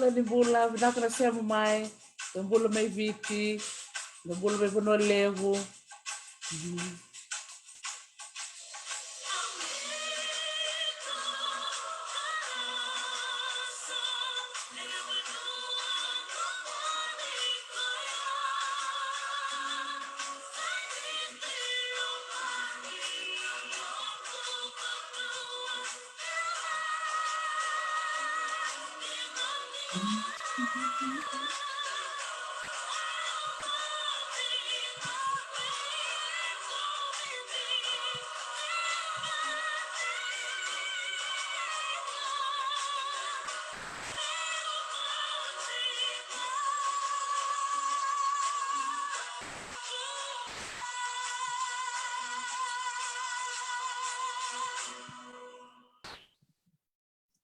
Nimbula, vinakula sehemu mai, nimbula mai viti, nimbula mai vono levu.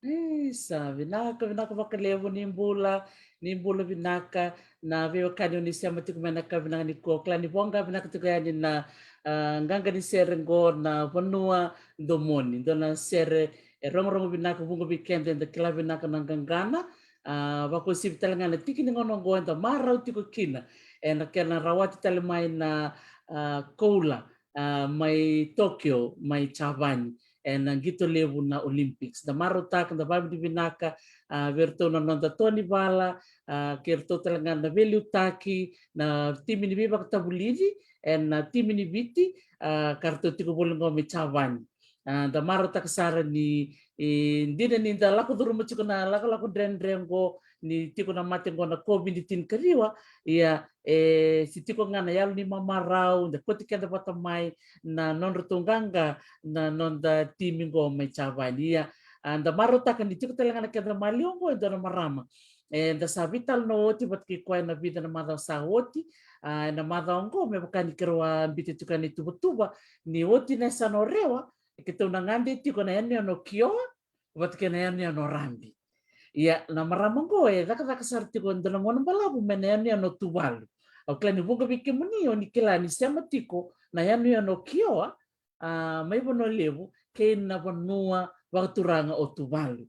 Isa, vinaka vakalevu nimbula vinaka na veo kani unisema tiku menaka vinaka ni kokla ni bonga vinaka tiku yani na nganga ni sere ngo na vanua domoni dona sere rongo vinaka bungo weekend and the club vinaka na ngangana wako sivi talangana tiki ni ngono ngo enda marau tiku kina na kena rawati talemai na koula mai Tokyo mai Chavani na gitu levu na Olympics. Da marutak da babi di binaka verto na nonda toni bala kerto talangan na velu taki na timi ni bibak tabulidi na timi ni biti karto tiko bolongo me Chavani. Da marutak sara ni ndina ni da lako duru machiko na lako drengo ni tiko na mate ngona COVID-19 kariwa ia si tiko ngana yalu ni mamarau da koti kenda patamai na non rutunganga na nonda timingo mai Chavani ia anda marutakan di tiko talangana kenda maliongo enda na marama da sabital no oti bat ki kwa na vida na madao sa oti na madao ngo me bakani kerwa biti tukani tuba ni oti na sanorewa kita unangandi tiko na yani no kio bat kena yani no rambi ia na marama ngo daka sar tiko ndana mona balabu mena yani no tubalu au klani bunga bike muni oni kila ni sema tiko na yani no kio mai bono levu ke na bonua wakturanga o tuvalu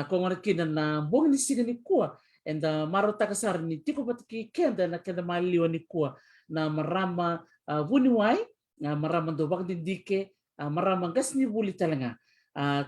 ko ngana kina na bongi ni siga ni kua enda maro takasar ni tiko patiki kenda na kenda malio ni kua na marama vuni wai marama do wakti dike marama gas ni buli talanga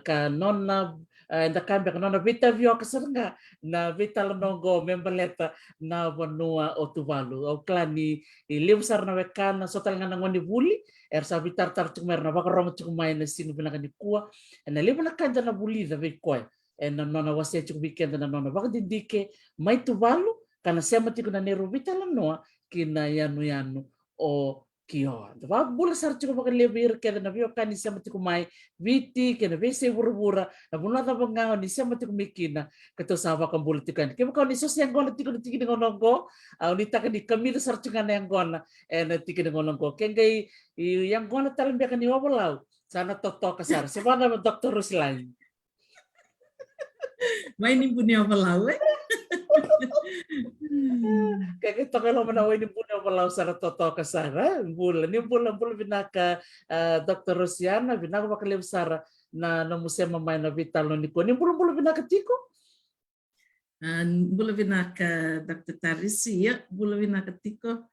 ka nonna enda kambe ka nonna vita vio kasaranga na vita longo membaleta na bonua o tuvalu o klani levu sarna wekana sotalanga na ngoni buli sabi tar tumer na baka roma tukumai na sinu binaka ni kua na lebu na kanja na bulida ve koe na nona wase tuku weekend na nona baka dindike mai tuvalu kana sema tiku na neru vitala noa kina yanu o kio da bula sar tuku baka lebu ir keda na vio kani sema tiku mai viti kena vese bura na buna da bangao ni sema tiku mikina kato sawa kan bula tiku ke baka ni sos yang gona tiku tiki ni ngonongo ni taka ni kamila sar tuku na yang gona na tiki ni ngonongo kengai yang gona talim biakan ni wawalau sana toto kasar sebana Dr. Ruslai Mai ni punya wawalau kayak kita kalau mana ini punya wawalau sana toto kasar bulan binaka Dr. Rusiana binaka bakalim sara na musema mai na vitalo ni ko ni bulu binaka tiko. Bula vinaka Dr. Tarisi ya bula vinaka tiko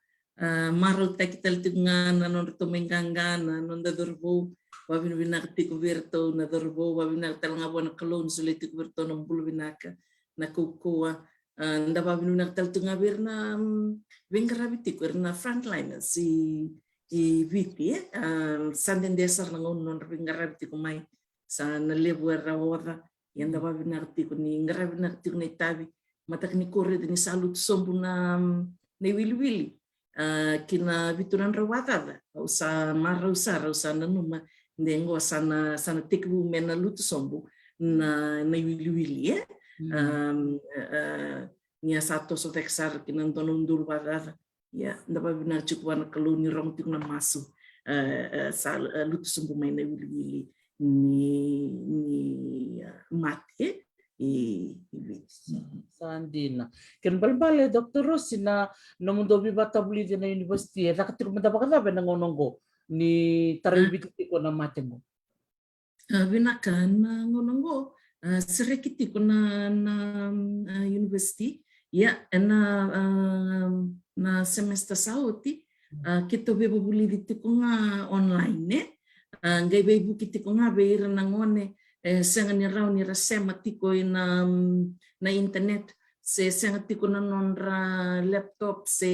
maral takital tinga na non to menganga na non da dorbo wabin vinaka tiko verto na dorbo wabin vinaka talanga bona kalon sule tiko verto na bula vinaka na kukoa nda wabin vinaka tal tinga ver na vengara tiko na frontliners i viti sanden desar na non vengara tiko mai sa na lebu era oda yang dapat benar tiko ni ngara benar tiko ni tabi matak ni korre ni salut sombu na wili kina vituran rawata usa mara usa na numa ndengo sana tiko mena lutu sombu na wili nia satu so teksar kina tonum dur badada ya dapat benar cukup na kaluni rong tiko na masu lutu sombu mai na wili ni mate Sandina. Ken balbale Dr. Rossi na mundo bibata buli na university nakatiro madabaka ba nangonongo ni taribiti ko na mate mo. Binaka na ngonongo serekiti ko na university ya na semester sauti kita bebo buli dito ko nga online ngai bei buki tiko nga beira na ngone senga ni rau ni rasema tiko na internet senga tiko na nonra laptop se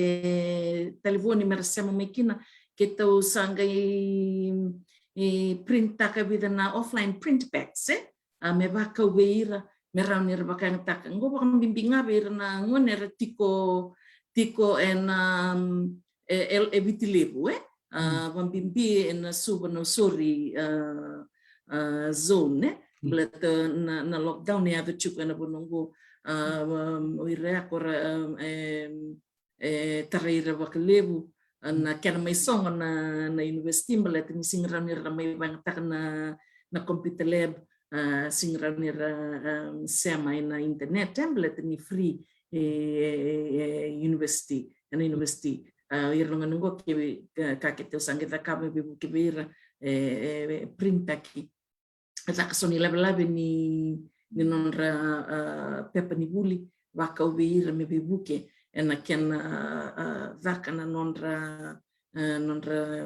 telefoni merasema mekina kita usanga print taka vida na offline print packs me baka beira me rau ni baka taka ngo baka bimbinga beira na ngone ra tiko evitilebu Bambimbi in Subano Suri zone, but na lockdown ya chup na bonongo ireakora taraira bakalebu na kena mai song na university but ni singranir mai bang tak na computer lab singranir sema na internet template ni free university na university irlonga nungo ke kakete sangita kame bibu kibira print taki ata kasoni labe ni nonra pepa ni buli waka ubeira me bibuke ena ken vaka na nonra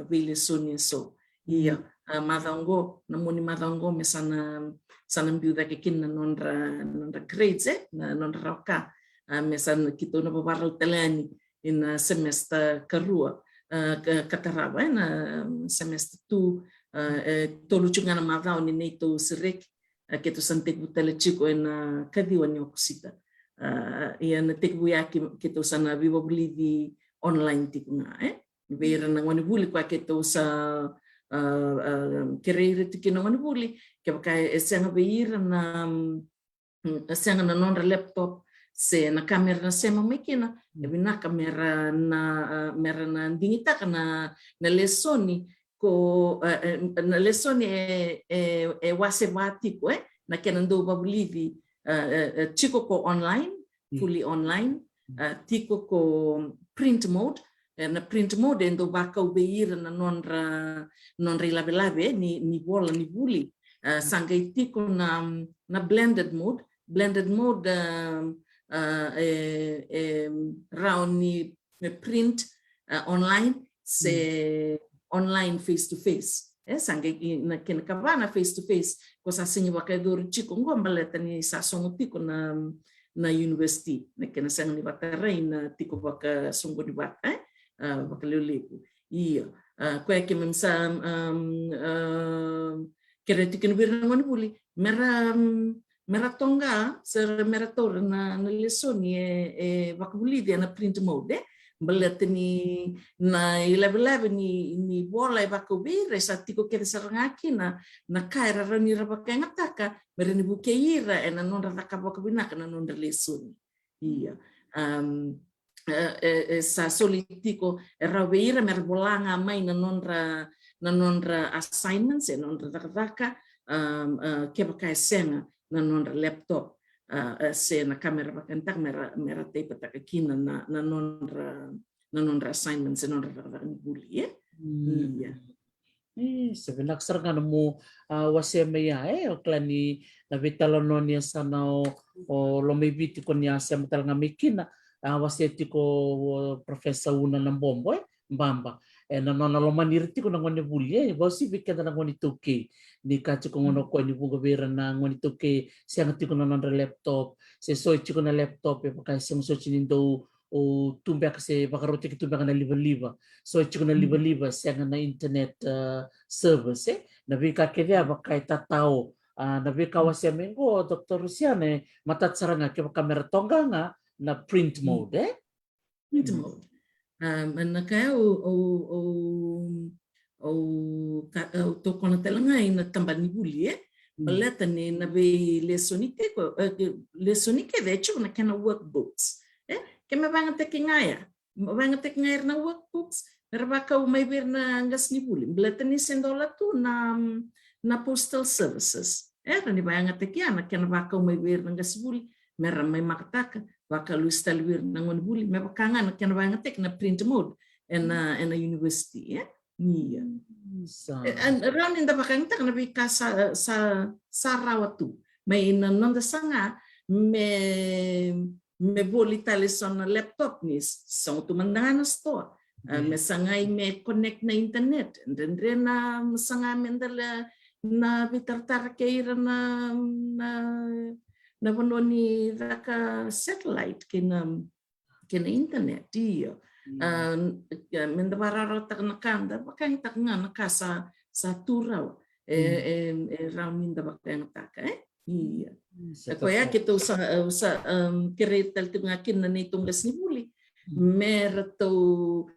vile soni so ia madango na moni madango me sana mbiuda ke kin na nonra grades na nonra roka me sana kito na babarau telani in semester karua kataraba na semester 2 tolu chunga na madao ni neito sirek ke to sante butale chico na kadiwa ni okusita ia na tek buyaki ke to sana vivo believe online tikunga vera na ngoni buli kwa ke to sa kereire tikino ngoni buli ke ka senga beira na senga na non laptop se na kamera na sema mekina na kamera na dingita kana na lesoni ko na lesoni wase watiko na kenando babulivi chiko ko online fully online tiko ko print mode na print mode endo baka ubeira na nonra labe ni bola ni buli sangai tiko na blended mode rauni me print online se online face to face sange na ken kavana face to face ko sa singi wakador chiko ngomba leta ni sa songo tiko na university na ken sang ni batarai na tiko baka songo di bata baka leleku iya ko ke memsa kere tikin birna ngoni buli mera tonga ser mera tor na lesoni vakbuli dia na print mode belet ni na ilabelab ni bola vakubire sa tiko ke serngaki na kaira rani rabaka ngataka mera ni bukeira na non rataka vakubina kana non lesoni iya sa solitiko rabeira mera bolanga mai na nonra assignments non rataka ke baka senga na nonra laptop se na kamera bakantak mera tape takakina na nonra assignments nonra buli iya Sebenarnya serang mo wasema ya oklani na vitalononia sana o lomibiti ko niya sa matalanga mikina waseti ko profesa una ng bombo mbamba na nona lomanirti ko na ngoni bulie bausi bikenda na ngoni tuke ni kachi ko ngono ko ni bunga bera na ngoni tuke siang ti ko na laptop se so ko na laptop e pakai sing so chinindo o tumbak se bakarote ki tumbak na liba so ko na liba siang na internet service na vika kevia bakai tatao na vika wasia mengo Dr. Rusiane matat saranga ke kamera tonga na print mode print mode na kaya o toko na talanga ina tambani buli baleta ni na be lesonike vecho na kana workbooks ke mabanga tekingaya na workbooks Rabaka umay bir na ngas ni buli. Baleta ni $100 tu na postal services. Ni bayang atekia na kena baka umay bir na ngas buli. Mera may makataka baka luis talwir na ngon buli. May bakanga na kena bayang atek na print mode na university. Iya. And around in the bakang tak na bika sa rawatu. May nanonda sanga me boli talison na laptop nis. So tumandangan na store. Mesangai me connect na internet dan na mesanga mendala na bitartar keira na bononi daka satellite kena internet dia mendabara tak nakanda bakang tak nga nakasa sa turaw ramin da bakang tak iya kaya kita usa kiretal tingakin na nitong gas ni buli merto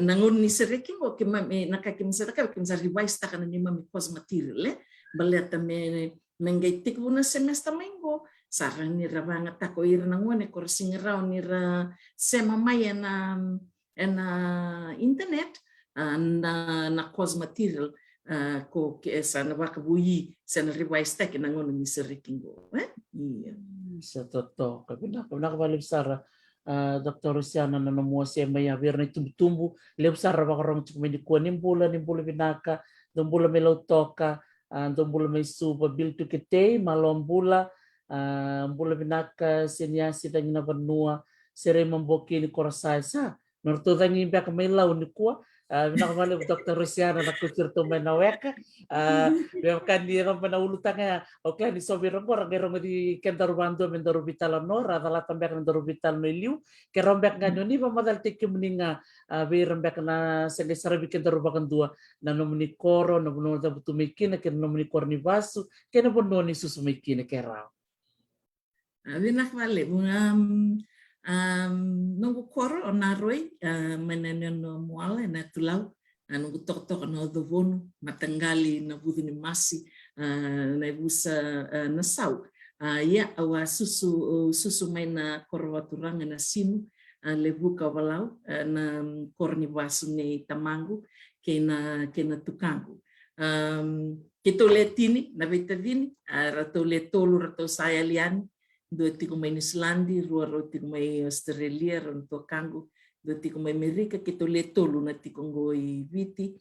nangun ni sereki o ke mami nakakimsara ka kimsara revise ta kana ni mami cos material baleta me mengaitik una semester mengo sarang ni rabanga ta ko ir nangone ko singrao ni ra sema maya na internet na cos material ko ke sana wakabuyi sana revise ta kana ngon ni sereki go iya sa toto kabina balik sara Dr. Rusiana na namuha siya may awir na tumbu lep sara bakarong cik may kuha nimbula binaka dombula may lautoka dombula may suba bil tu kite malombula mbula binaka sinyasi tangi na banua sere mamboki ni korasay sa norto tangi baka may law ni kuha binaka Dr. Rusiana na kutir to may naweka kan di ram na ulutanga okay ni sobi ram orang gerong di kendaru bando mendaru vital no rata latan bek mendaru vital meliu ke rombek ngano ni pamadal tikki meninga be rombek na sele sarabi kendaru bakan dua na nomni koro no no da butu mikina ke nomni korni basu ke no bononi susu mikina ke ra binak vale nunggu koro onaroi meneneno muale na tulau nunggu tok no dovono matanggali na budu ni masi na busa na sau ya awa susu mai na korwaturanga na sinu lebuka walau na korni basu ni tamangu kena tukangu kito letini na betavini rato letolu rato saya liani do tiko mai Nislandi rua ro tiko mai Australia ro to kangu do tiko mai Amerika kito letolu na tiko ngoi viti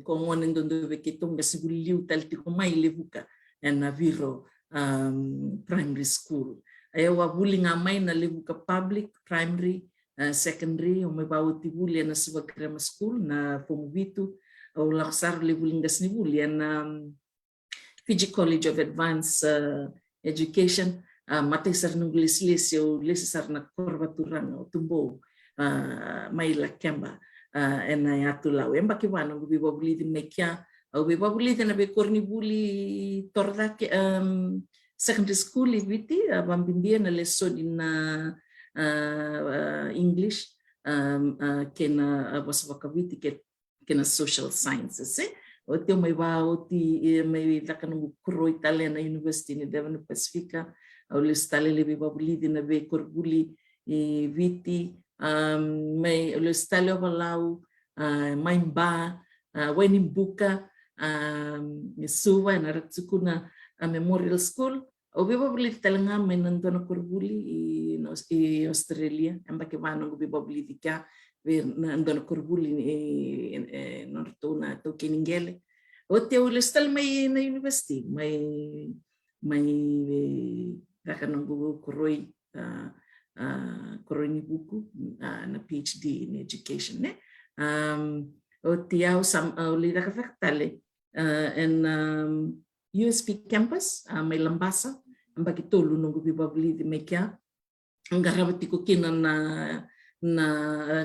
ko ngonen do kito ngasibuliu tal tiko mai lebuka na viro primary school ayawa buling amai na lebuka public primary secondary o mai bawo tibuli na suba grammar school na form vitu o laksar lebuling gasni buli na Fiji College of Advanced Education matay sar nung lislis yung lisar na korbaturang o tumbo may lakemba na yatulaw emba kiwano gubi babuli din may kya gubi babuli din na be korni buli torda secondary school ibiti bambindia na lesson in English kena waswakabiti kena social sciences o teo may bao may lakanong kuro Italian na University ni Devon Pacifica o listale lebi babuli din na be korbuli viti may listale walau may ba wenimbuka suwa na ratsukuna memorial school o be babuli talanga may nandono korbuli i Australia amba ke manong be babuli tika na ndona kurbuli non tuna to kiningele o te o lestal mai na university mai rakanangu koroi koroi ni buku na PhD in education ne o te au sam o li rakatale en USP campus mai Lambasa ambaki tolu nungu bibabli di mekia ngarabati ko kina na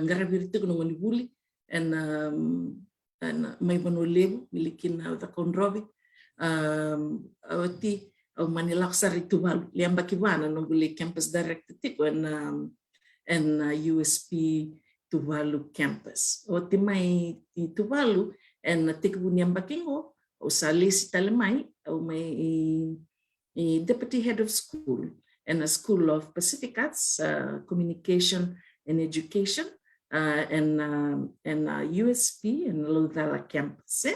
ngarabirti ko nungu ni buli en mai manolebu milikina da konrobi oti o manilaksa ritu balu liamba kibana nungu le campus director tiko en USP Tuvalu campus oti mai Tuvalu en tiko niamba kingo o salisi talemai o mai deputy head of school and a School of Pacific Arts, Communication and Education, and USP and Lodala campus.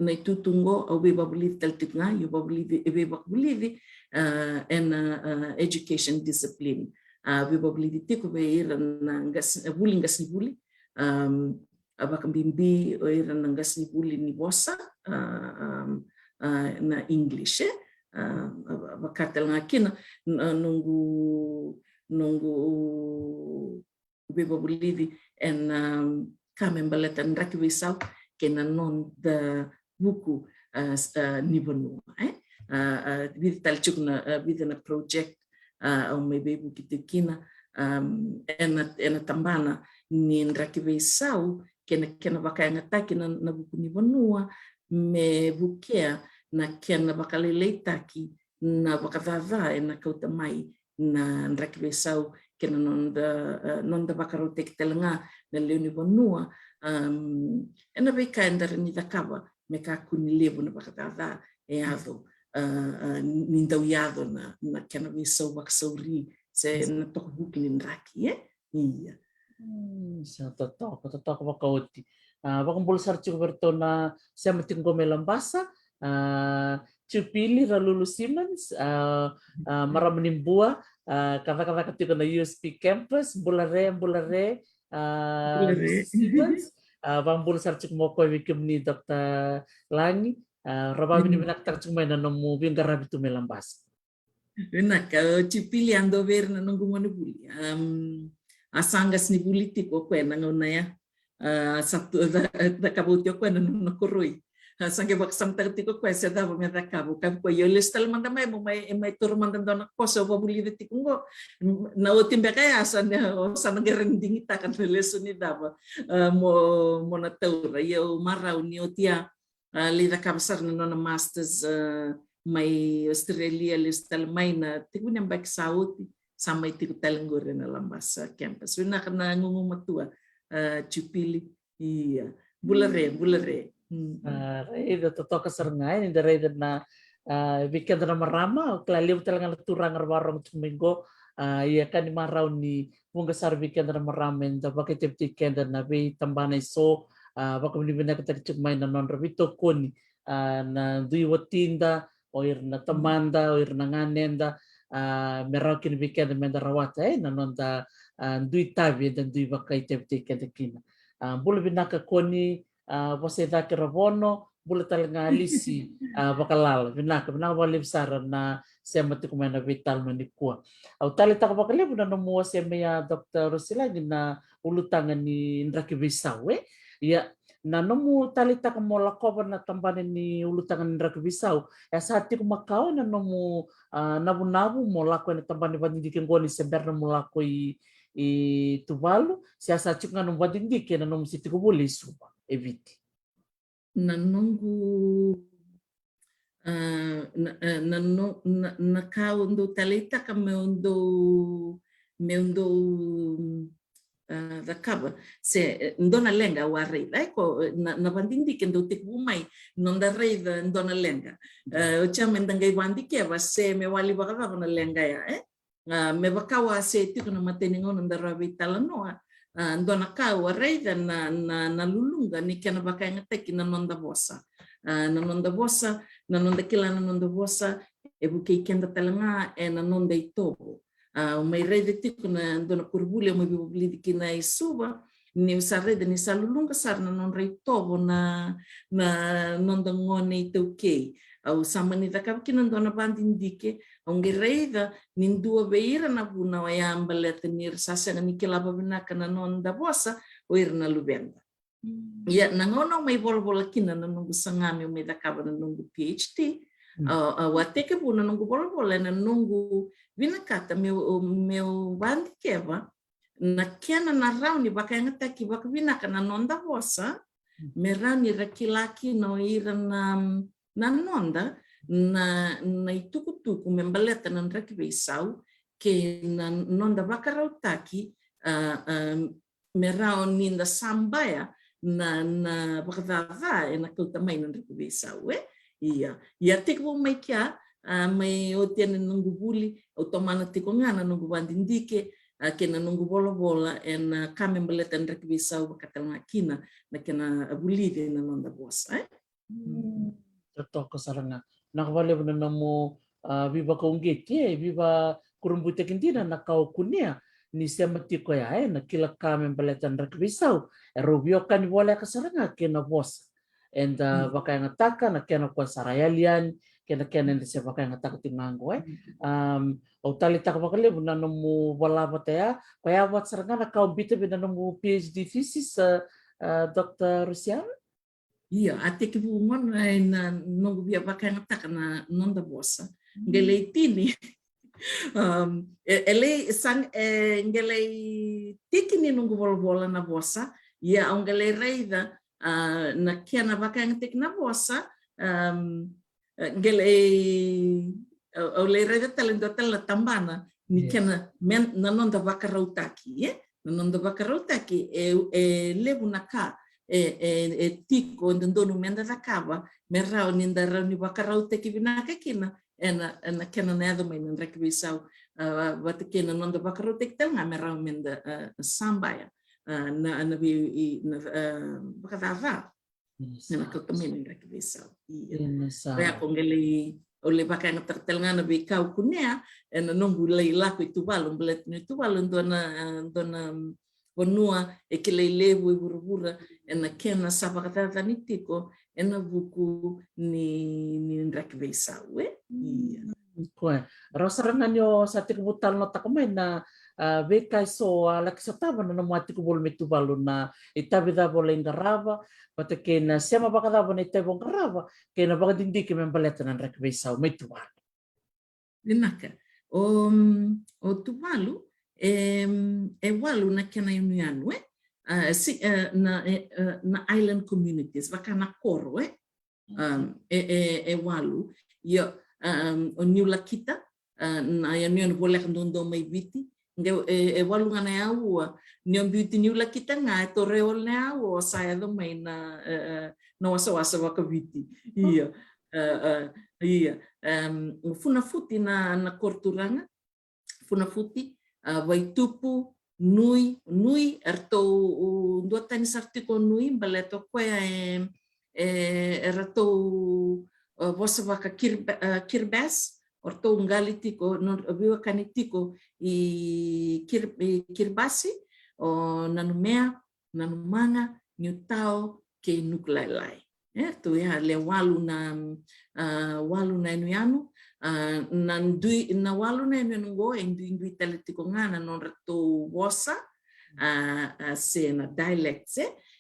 Na tutungo o beba believe taltikna, you believe beba believe and education discipline. Beba believe tiko be na bullying gas ni bully. Abakang bimbi o iran ng gas ni buli ni bosa na English bakatal nga kina nunggu beba bulidi en kamen balatan rakiwisaw kena non da buku ni bonu vital chukna vidana project o may bebu kitikina en tambana ni rakiwisaw kena bakaya ngataki na buku ni bonua me bukea na kena bakalele taki na bakavava na kautamai na rakibesau kena nonda bakarote kitelenga na leo ni bonua ena beka endara ni takaba me kakuni levo na bakavava ado nindau yado na kena besau baksauri se na tok buku ni raki iya Totoo makauti. Bakang bulsar cukup na siya matinggo may Lambasa, Chupili Ralulu Simmons, Maramanimbua, kava katiko na USP campus, Bulare, Simmons, bang bulsar cukup mo ko wikim ni Dr. Langi, Rababi ni binaktar cukup may nanomu bingarabi tu may Lambasa. Nak Chupili ando ver na nunggu buli. Asangas ni politiko kwena ngonaya satu da kabutyo kwena no koroi sange bak samtartiko kwesa da me da kabu ko yoles tal manda mai tur manda dona koso bo buli de tikungo na otimbe kaya san gereng dingita kan lesoni da mo na taura yo marau ni otia li da kabsar no na masters mai Australia listal mai na tikunya bak sauti sama itu talenggore na Lambasa campus. Wina kana ngumatua Chupili iya bulare. Ida toto kaserngai ni dari na weekend na marama klaliw talaga turang warong tumingo iya kan marau ni mungasar weekend na maramen da bakit weekend na be tambanay so baka binibina kita chukmay na non rabito kun na duiwatinda o na tamanda o na nganenda merakin weekend menda rawata nanonda dui tabi dan dui bakai tepte kina bula binaka koni você dá que rabono bula talanga lisi bakalal binaka wali besar na semati kumena vital manikua au tali tak bakale buna nomo semia Dr. Rosila na ulutangan ni Ndraki Bisau ya na nomu talita ka mola cover na tambane ni ulutangan Ndraki Bisau ya saati kumakao na nomu nabu mola ko na tambane badindikin goni seber na mola ko i Tuvalu siasa chuk nga nung badindike na nomu siti ko buli suba eviti na nungu na kaundo talita ka meundo da kaba se ndona lenga wa rei ecco na bandindi che ndo te kumai non da rei ndona lenga o chama ndangai wandi ke va se me wali baka na lenga ya me bakawa se tiko na mateningo na rabi talano ndona ka wa rei na lulunga ni kana baka ngate na nonda bosa na nonda bosa e buke kenda talanga e na nonda itobo Mai rei tiko na dona kurbuli mai bibuli kina isuba ni usareda ni salulunga sarna non rei tobo na non da ngone i tau kei. Au sama ni takap kina dona bandi indike au ngereida nindua beira na buna wa yamba leta ni sasa ni kilaba binaka na non da bosa o ir na lubenda. Ya na ngono mai bola kina na nungu sangami mai takaba na nungu PhD. Wateke buna nungu bola na nungu binakata meu bandi keva na kiana na rauni baka ngata ki baka binaka na nonda bosa me rauni rakilaki no ira na nonda na itukutuku me baleta na raki beisau ke na nonda baka rautaki me rauni na sambaya na baka vava na kuta mai na raki beisau ia tikbo mai kia mai o tiana nungu buli o tomana tiko ngana nungu bandindike kena nungu bola na kame baleta na raki beisau baka talanga kina na kena bulide na nonda bosa Toko saranga nakavale buna namo viva kaungeti viva kurumbute kindina na kau kunia ni sema tiko ya na kila kame baleta na raki beisau robio kan wala kasaranga kena bosa and baka yang ataka na kena kwa sarayalian kena ni se baka yang ataka tingango o tali taka baka le buna namo wala bataya kaya wat saranga na kau bita bina namo PhD thesis Dr. Rusian. Ia, ate ki buumon na nungu bia baka yang ataka na nonda bosa. Ngelei tini. Ngelei tiki ni nungu bola na bosa. Ia, au ngelei reida na kia na baka yang tiki na bosa. Ngelei au lei reida talendo tala tambana. Ni kia na nonda baka rautaki. Na nonda baka rautaki lebu na ka. Tiko ndono menda da kava me rau ninda rau ni bakarau te ki binaka kina na kena nada mai na rek bisau wat kena nonda bakarau te tanga me rau menda sambaya na bi bakava na ko tamen rek bisau ia ko ngeli ole bakanga tertelanga na bi kau kunea na nongu lei lako itu balum belet ni tu balum dona Bonua ke leileu burubura na kena sabakata ni tiko na buku ni raki beisau Koe, rosaranga nyo sa tiku butal no takamay na bekai so lakisataba na namati ko bol metubalu na itabida bol ingarava pata kena siama bakadaba na itabong garava kena bakadindi ke membaleta na raki beisau metubalu. Dinaka o tuvalu walu na kena unianu na island communities baka na koro walu yo o niula kita na unianu boleh ndondo mai biti nge walu ngana ya ua nion biti niula kita nga to reol na o saya do mai na wasa baka biti iya funa futi na korturanga funa futi Waitupu nui ertou dua tani sartiko nui baleto koe ertou vosa vaka kirbes ortou ngali tiko no biwa kani tiko I kirbasi o nanumea nanumanga nyutao ke nuklailai tu ya le walu na inuianu na walu na inuianu indui taletiko ngana non rato wosa se na dialects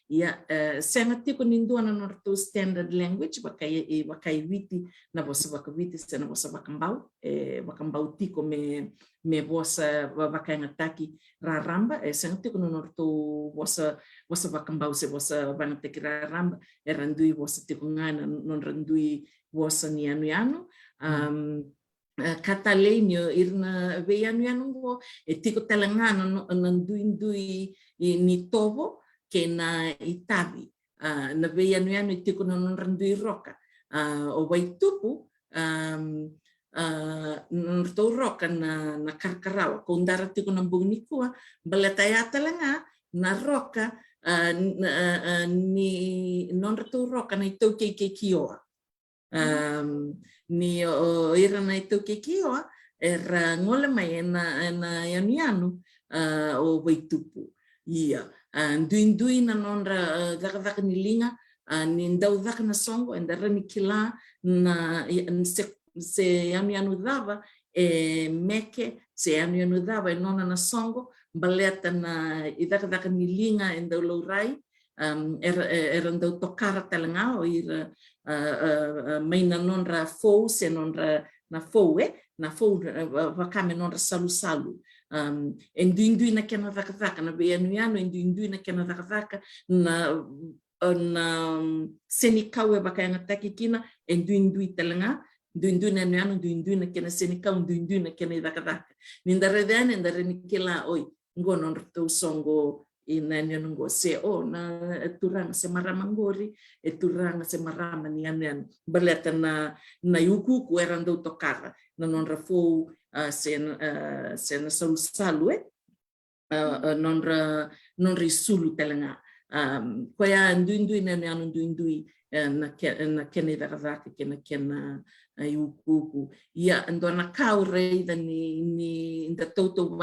ia senga tiko nindua na non rato standard language bakai witi na vosa bakawiti se na vosa bakambau tiko me vosa bakai ngataki raramba senga tiko non rato vosa bakambau se vosa bangateki raramba randui vosa tiko ngana non randui vosa ni anu Catalenio irna veianu go tiko talangana nandui ni tovo ke na itabi na veianu tiko non randui roka o Waitupu norto roka na karkarawa kondara tiko nambung nikua baletaya talanga na roka ni non rato roka na ito ke kioa ni o ira na ito ke kioa era ngole mai ena yanu o waitupu. Ia, ndui na nonra dhaka ni linga, ni ndau dhaka na songo, endara ni kila na se yanu dhava, meke, se yanu dhava, nona na songo, baleta na dhaka ni linga endau laurai, era ndau tokara talangao, ira mai na nonra fou, se nonra na fou, na fou wakame nonra salu-salu. Endui na kena dhaka na beanu endui na kena dhaka na senikau e baka yanga taki kina endui talanga endui na anu endui na kena senikau endui na kena dhaka nindare dane ndare nikela oi ngono rto songo ina ngo se na turanga se marama ngori turanga se marama ni anu berleta na yuku ku erando tokara na nonra fou se na salu nonra sulu talanga koya ndui na anu ndui na kena dhaka kena yuku ia ndona kaure ni nda toto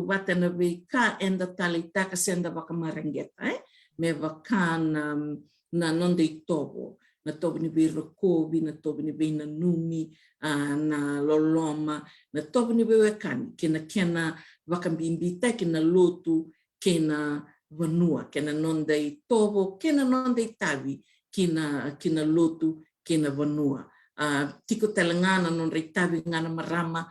wata na ka enda talitaka senda baka marangeta me vakana na nonde tobo na tobo ni birokobi na tobo ni bina numi na loloma na tobo ni bewekani kena wakambimbita kena lotu kena vanua kena nonde tobo kena nonde tabi kena lotu kena vanua tiko talangana non reitabi ngana marama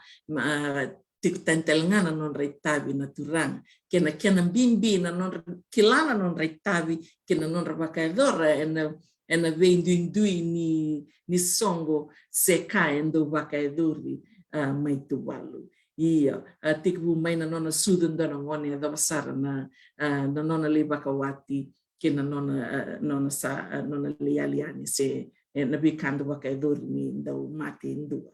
tiko talangana non reitabi na turanga kena bimbi na non kilana non reitabi kena non rabakaedora ena vendui ni songo seka endo bakaedori mai tuwalu ia tiko mai na nona sudan dona ngone da masara na nona le bakawati kena nona lialiani se na bikando bakaedori ni ndau mati ndua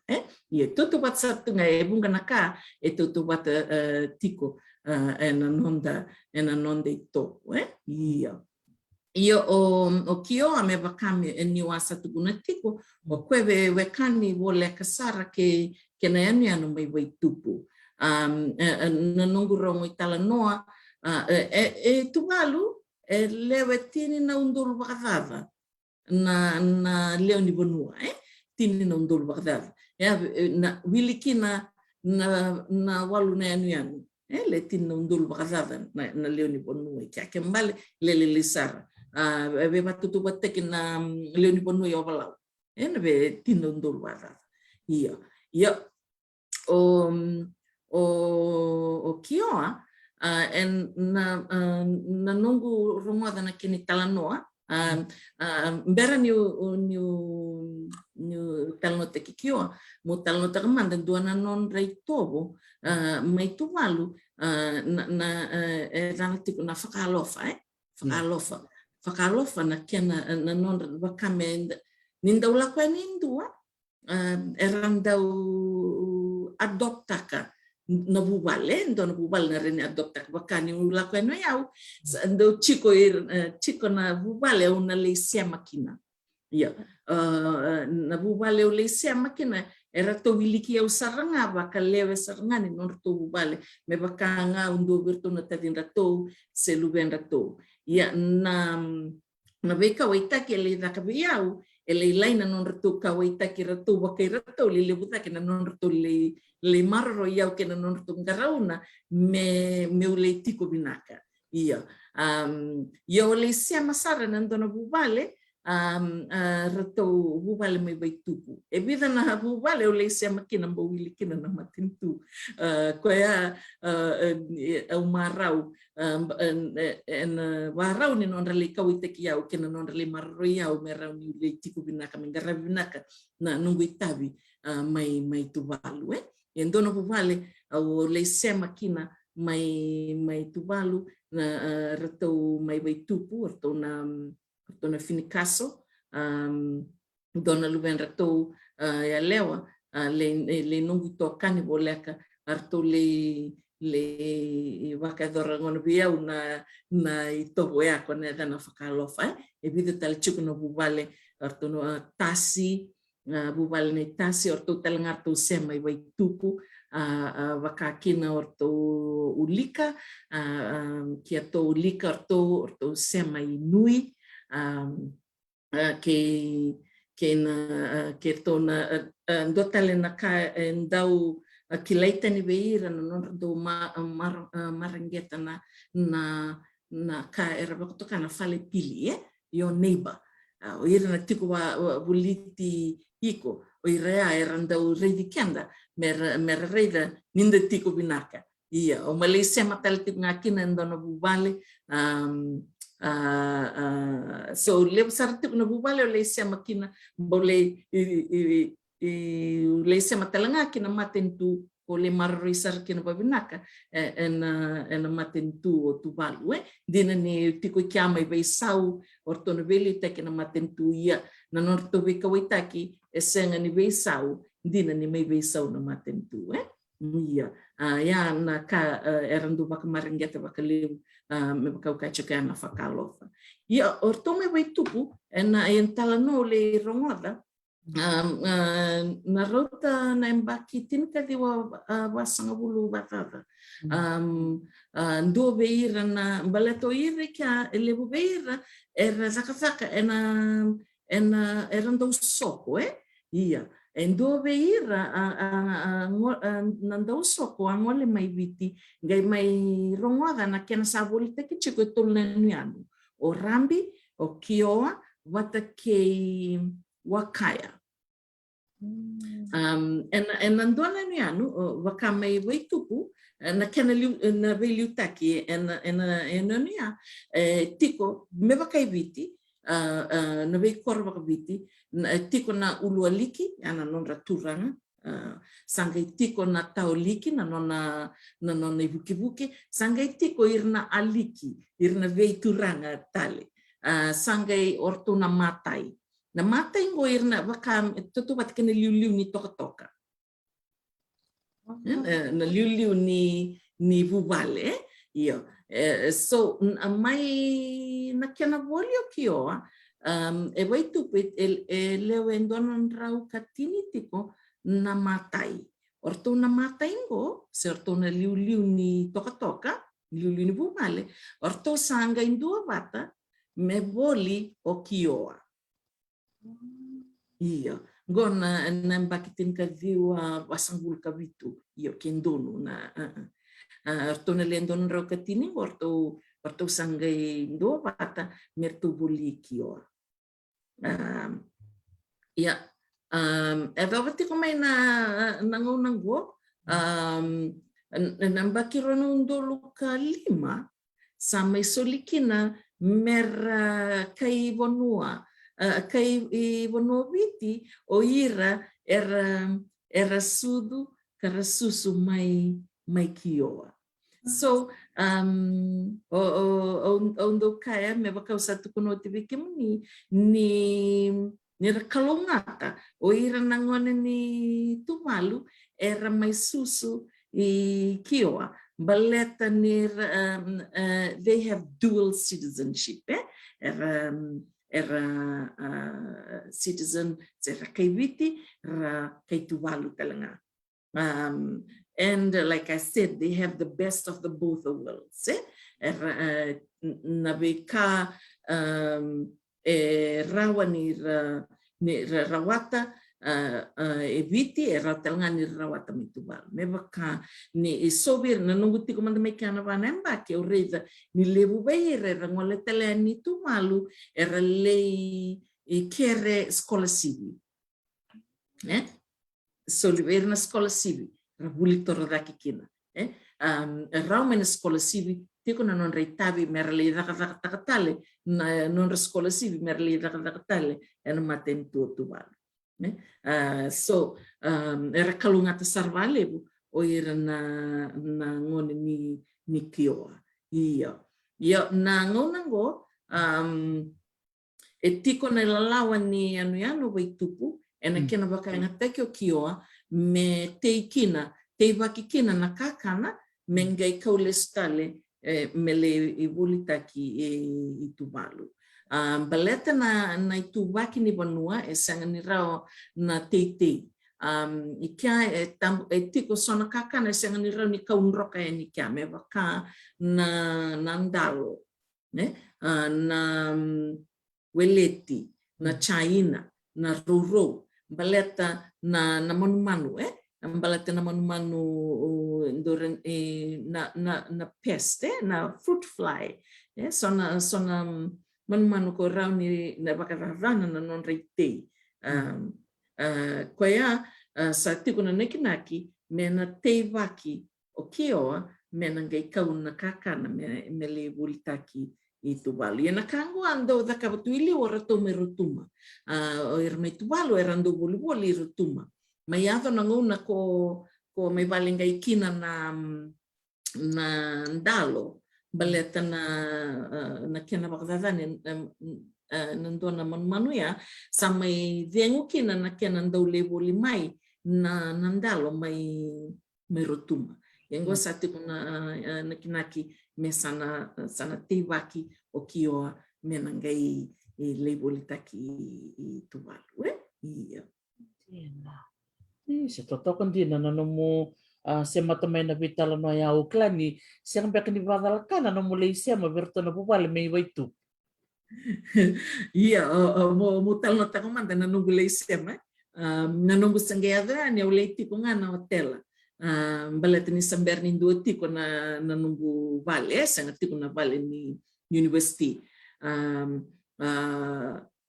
ia toto wat satunga e bunga naka toto wat tiko ena nonda ito ia o kio ame bakame ni wasa tuguna tiko o kwebe wekani wole kasara ke na anu mai waitupu na nongurongo itala noa tuvalu lewe tini na undul bakadava na leo ni bonua tini na undul bakadava na wilikina na walu na anu le tini na undul bakadava na leo ni bonua kia kembali le lisara be batutu bateki na leo ni bonua ya walau na be tini na undul bakadava ia o kioa na nungu rumada na kini talanoa mbera ni talanoa te kikioa mo talanoa te kamanda duana non rei tobo mai tuwalu na rana tiku na whakalofa na kena na non wakame nindau lakwa nindua erandau adoptaka na bubale ndona bubale na rene adoptaka bakani ulako eno yau ndo chiko na bubale una leisia makina ia na bubale leisia makina era to wiliki au saranga baka lewe saranga ni non to bubale me bakanga undo virtu na tadinra to selubenra to ia na beka waitaki le dakabiau ele laina non ratu kawaitaki ratu wakai ratu le butaki na non ratu le marro iau ke na non ratu ngarauna me ule tiko binaka ia ia le sia masara na ndona bubale ratu bubale mai baitupu e vida na bubale ole sia makina mbawili kina na matintu koya au marau warau ni non rale kawitaki iau kena non rale marro iau merau ni le tiko binaka mengara binaka na nungu itabi mai tuvalu e ndona bubale au le sia makina mai tuvalu na ratu mai baitupu ratu na finikaso dona luben ratu ya lewa le nungu tokani boleka artu le wakadora ngona biau na itobo yako na dana whakalofa e vida tal chuku no bubale artu no tasi bubal nei tasi orto talangar to sema i tupu wakakina orto ulika ki ato ulika orto sema i nui ke tona ndotale na ka ndau kilaita ni veira no do marangeta na ka era bakto kana fale pili your neighbor o ira na tiko wa buliti iko o ira era ndau reidi kenda mer reida ninda tiko binaka ia o Malaysia matal tiko ngakina ndona bubale so le sarti kuna bubale le se makina bole le se matalanga kina matentu o le marrisar kina babinaka en matentu o tuvalu dina ni tiko kiama i vai sau ortono veli te kina matentu ia na norto vika waitaki esenga ni vai sau dina ni mai vai sau na matentu ia ya na ka erandu baka maringeta baka liu me baka kachuka na fakalofa ia orto me vai tupu na entala no le rongoda na rota na embaki tinka diwa wasanga bulu batata ndo veira na baleto ire kia lebu veira era zakazaka erando soko ia endo veira nando soko angole mai viti ngai mai rongoda na kena saboli te kichiko tolnanianu o rambi o kioa wata kei wakaya en andona nianu wakamai waitupu na kena na veliu taki en nia tiko me wakai viti na vei korwa viti tiko na ulualiki ana nonra turanga sangai tiko na taoliki na nona ibuki sangai tiko irna aliki irna vei turanga tale sangai orto na matai ngo irna wakam tutu wat kena liu ni toka na liu ni vuvale io so mai na kena volio kioa e vai tupu leo endonan rau katini tiko na matai orto na matai ngo se orto na liu ni toka liu ni vuvale orto sanga indua vata me voli o kioa iya gona na bakitin ka viwa wasanggul ka vitu iyo kendono na orto na lendon rau katini orto sangai indua vata mertu voli kioa ya evavati ko may nangunanggo nambakiro nung dolo ka 5 sa may solikina mer kay vonua viti o ira era sudu karasusu may kioa so ondo kaya me baka usatu kuno tibikim ni kalongata o ira nangone ni tumalu era mai susu i kioa baleta ni they have dual citizenship era citizen era kay viti ra kay tuvalu talanga and like I said, they have the best of the both worlds. Nabeka rawa ni rawata eviti ratelanga ni rawata mitubal. Mebaka ni sobir na nunguti ko man may kana vanemba ke oreza ni lebu beire rangole tele ni tumalu era lei kere skola sivi. So liber na skola sivi. Rabulik toro daki kina raume na skola sivi tiko na non reitavi merle takatale na non skola sivi merle takatale ena matentu tuval so era kalungata sarvalebu o ira na ngone ni kioa ia na ngonango e tiko na lalawa ni anu vai tupu ena kena baka ngateke o kioa me teikina, te wakikina na kakana, me ngai kaulestale mele I vulitaki I Tuvalu. Baleta na I Tuvaki ni Vanua sanga ni rao na teitei. I kia tiko sona kaka na sanga ni rao ni kaunroka ni kia me waka na ndalo. Na weleti, na China, na roro, baleta na manumanu, baleta na manumanu na peste, na fruit fly, sona manumanu ko rau ni na bakaravana na non reitei. Koia sa tiko na nekinaki me na teiwaki o kioa me na ngai kauna kakana me le vulitaki I Tuvalu. Ia na kango ando da kabatuili o rato me rotuma. O ira mai Tuvalu era ando boli I rotuma. Mai ado na nguna ko mai valinga I kina na ndalo. Baleta na kena wakadadani na ndona manu ya sa mai viengu kina na kena ndau leboli mai na ndalo mai rotuma. Yengo sati kuna nakinaki me sana teiwaki o kioa me nangai leibolitaki I Tuvalu. Ia. Se totoko dina na mo se matamai na vitala no ia o klani se ang beka ni vadalakana no mo leisia mo verto na pupale me waitu. Ia mo tala ta komanda na nungu leisia mai. Na nungu sangeada ni o leiti ko nga na hotela. Baleta ni San Bernardo tiko na nungu vale, sanga tiko na vale ni university.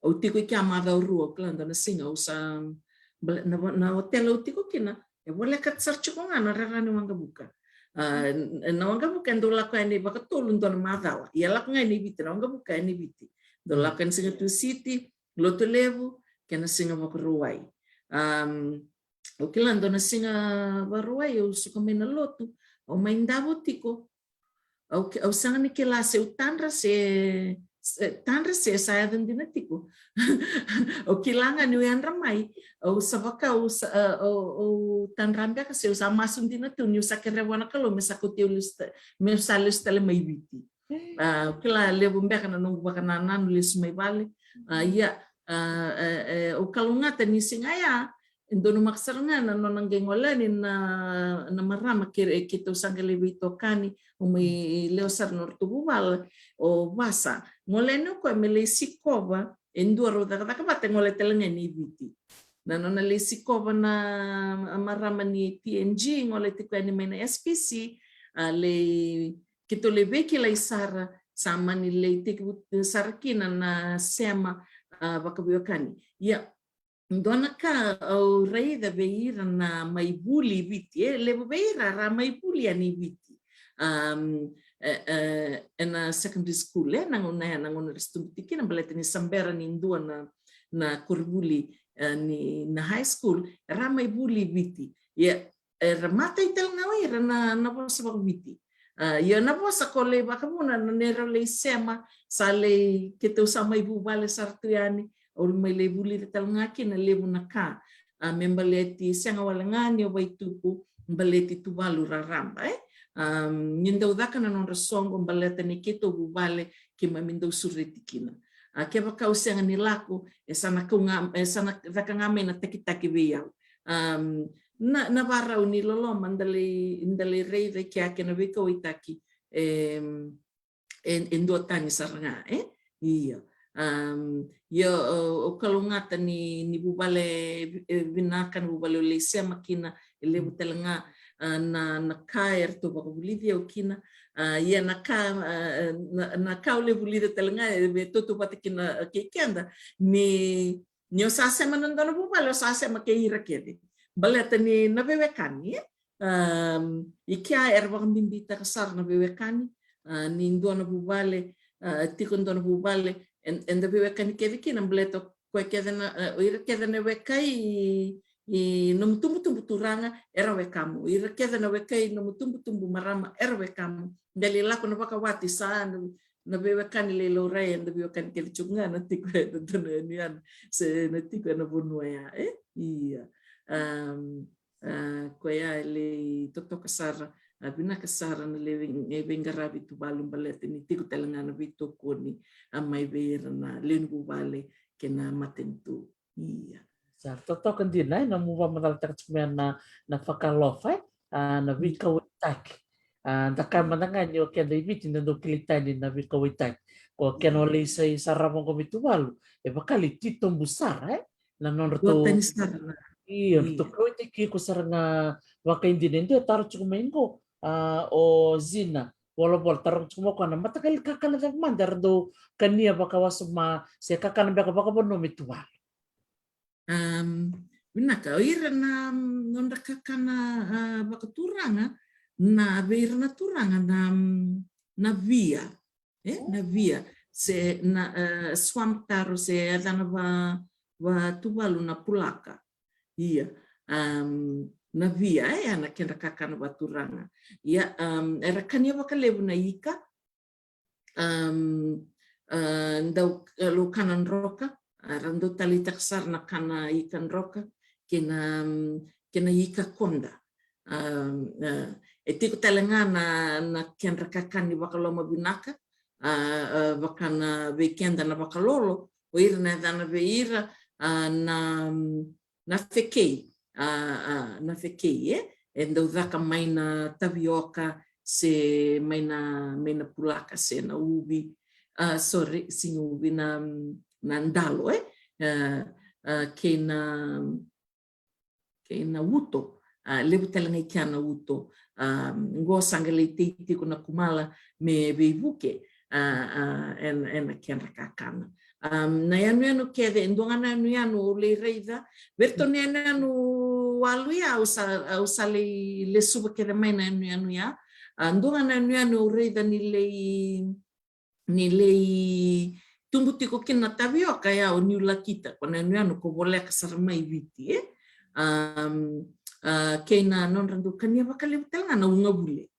O tiko I kia mada urua klanda na singa usa na hotel o tiko kina e wala kat sarcho ko nga na rarani wanga buka. Na wanga buka ndo lako ni bakatulu ndo na madawa. Ia lako nga ni biti na wanga buka ni biti. Ndo lako ni singa tu city, loto levu, kena singa wakaruai. O kila ndo na singa waruai o suka mena lotu o maindavo tiko au sanga ni kila se utandra se saya dindina tiko o kilanga ni uyan ramai o savaka o tanrambia ka se usa masun dina tu ni usa kerewana kalo mesakote me salis tele mai biti kila levo mbeka na nungu bakana nanu lesu mai vale ia o kalungata ni singaya Indono maksaranga na nangengolani na marama kita usanga levi tokani umi leosar nortububal o basa ngoleno ko mele sikova enduro da bate ngole telenge ni biti na nona le sikova na marama ni TNG ngole tikwa ni mena SPC le kito le beki la isara sama ni le tikwa sarakina na sema bakabiokani ya Dona ka o rei da veira na maibuli viti levo veira ra maibuli ani viti na secondary school na ngona restumtiki na baleta ni sambera ni ndua na kurbuli ni na high school ra maibuli viti ya ramata itel ngawi na bosa viti ya na bosa kole bakamuna na nero le sema sale kita usama ibu vale sartuani o mai le buli le talngaki na levu na ka membaleti sanga walangani o waitupu mbaleti Tuvalu raramba nyindau daka na non rasongo mbaleta ni kito bubale ki mamindau surretikina ke baka usanga ni lako sana daka ngame na taki veiau na varau ni lolo mandale rei re kia ke na vika uitaki endo tani saranga iya Ia o kalungata ni bubale vinakan bubale le sema kina le butelanga na kaer to bakubulidi o kina ia na ka le bulidi telanga be toto patikina kekenda ni o sasema nandana bubale o sasema ke ira kede baleta ni na bewekani ikia erwa bimbita kasar na bewekani ni ndona bubale tiko ndona bubale en da vive kan ke viki na bleto ko ke na ira ke na wekai I no mutumbu turanga era wekamu ira ke na wekai no mutumbu marama era wekamu dali la ko na baka wati sa na vive kan le lo rai en da vive kan ke chunga na tiko na nian se na tiko na bonua ya ia ko ya le toto kasar binaka sara na leve ngarabi tu balu balete ni tiku telangana vito koni mai beira na lengu vale kena matentu. Iya. Certo, token din ay na muwa manaltak na fakalofa na vika witak. Daka mananga nyo kaya na ibiti na nukilitani na vika witak. Ko kaya no lay sa saramong komituwalu. E bakali titong busara na nonroto. Dota ni sara na. Iya, to kawiti kiko saranga waka hindi nendo taro chukumengo o zina. Wala tarong chumoko na matagal kakana ng mandar do kania baka wasuma se kakana baka bono mituwal. Binaka ira na nonda kakana bakaturanga na beira na turanga na via na via se na swamp taro se adana va tuvalu na pulaka iya na via ana kenda kakana baturanga ia era kania bakalevu na ika ndau lu kanan roka rando talita kasar na kana ikan roka kena ika konda etiko talenga na kendra kakani bakaloma binaka bakana weekenda na bakalolo oira na dana veira na fekei ndau dhaka maina tavioka se maina pulaka se na ubi sorry sing ubi na ndalo kena uto lebu talanga ikiana uto ngo sangale teiti kuna kumala me beibuke ena kena kakana na yanu kede ndongana yanu le reida verto yanu walu ya usale le suba kede maina yanu ya ndongana yanu reida ni lei tumbu tiko kina tavioka ya o niula kita kona yanu ko boleka sarmai viti keina non randu kania bakale telanga na unga bule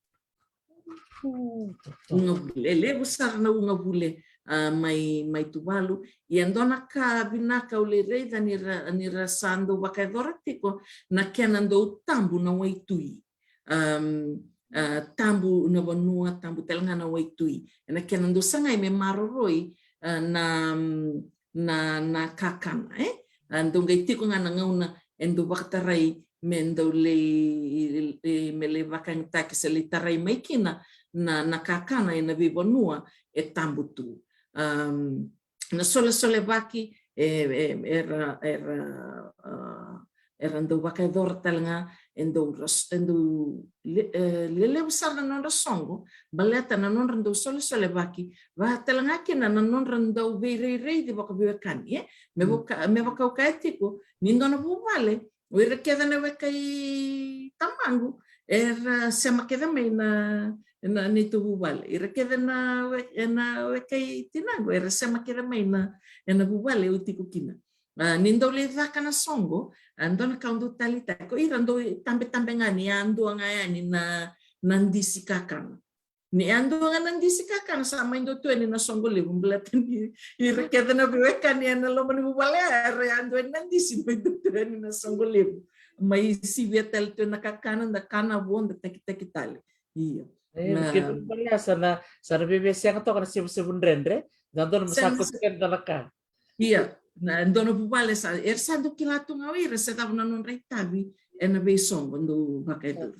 lebu sar na unga bule mai tuvalu ia ndona ka binaka ule reida ni rasando bakadora tiko na kena ndo tambu na waitui tambu na vanua tambu telanga na waitui na kena ndo sanga me maroroi na kakana ndo ngai tiko ngana ngauna endo baktarai mendo me le vakang takis le tarai maikina na kakana na vivanua tambu tu na sole vaki era ndo vakador talanga endo le usar na non songo baleta na non ndo sole vaki va talanga kina na non ndo rei de vakabikan me vaka kaetiko nindo na buvale Wira keda na wekai tamangu era sema keda mai na ni tu bubale ira keda na wekai tinangu era sema keda mai na bubale utiku kina nindo le vaka na songo ando na kaundu talita ko ira ndo tambe ngani ando ngani na ndisi kakana ni ando ngana ndisi kakana sama indo tu ni na songo le bumblatani ira keda na weka ni na lo mani bubale era ando na ndisi indo tu ni na songo le mai si vietal tu na kakana da kana bonda tekitale iya Mungkin pala sana bebe siang to kana sebun rendre dan masakot ken dalaka iya na ando na bubale sa ersando kilatu ngawira sa tava na non reitavi ena be songo ndo bakaedo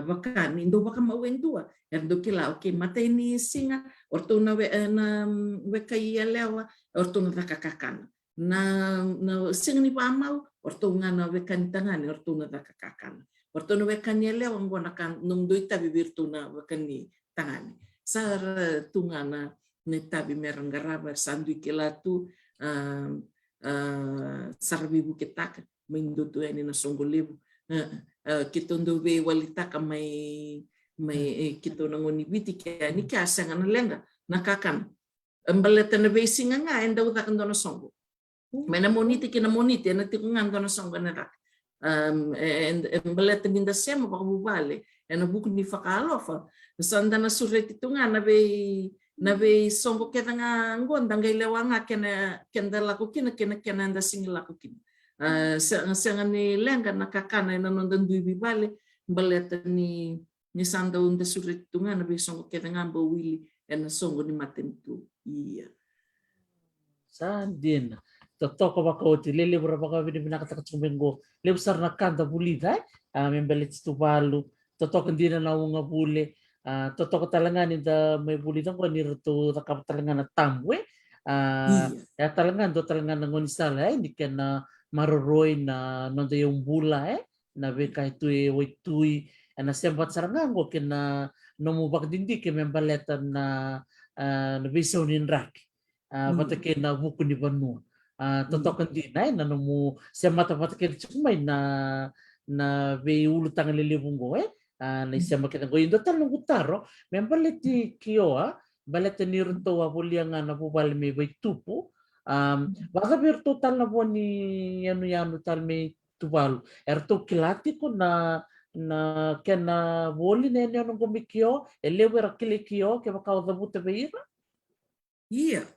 bakani ndo baka mawendua ndo kila okay matei ni singa orto na weka ia lewa orto na kakakana na singa ni pamau orto ngana weka ni tangani orto na kakakana orto na weka ni lewa ngona kan nung doita bibirtu na weka ni tangani sar tungana ni tabi meranggaraba sandu kilatu sarbibu kitaka mindutu eni na songo lebu kito ndo be walitaka mai kito na ngoni biti kia ni kia sanga na lenga na kakan embaleta na be singa nga enda uta kando na songo mena moniti kina moniti na tiko ngando na songo na rak embaleta binda sema pa bubale ena buku ni fakalofa sanda na sureti tunga na be songo keda nga ngonda ngai lewanga kena laku kina anda singa laku kina sanga ni lenga na kakana ina nonda ndui bibale baleta ni ni sanda unda surit tunga na be songo keda ngamba wili na songo ni matentu. Iya. Sandin. Totoko baka oti lele bura baka vini binaka takatsumengo. Lebu sarna kanda bulida membele titubalu. Totoko ndina na unga bule. Totoko talangani da may bulida ko ni ruto takap talangana tamwe. Iya. Ya talangan do talangana ngoni sala ni kena maroroi na nonde yung bula na beka itu waitui na sempat sarangango kena nomu bak dindi ke membaleta na bisa unin rak. Patake na buku ni Vanua. Totokan din ay nanomu siya mata-patake chumay na be ulu tangan lilibong go na siya makita go indo talong utaro membaleti kioa baleta ni runto wa bulianga na bubal me bay tupo baka bir total na bo ni yanu tal me tubalu erto kilati ko na kena boli na yanu gomikio elewe rakili kio ke baka odabute beira. Iya.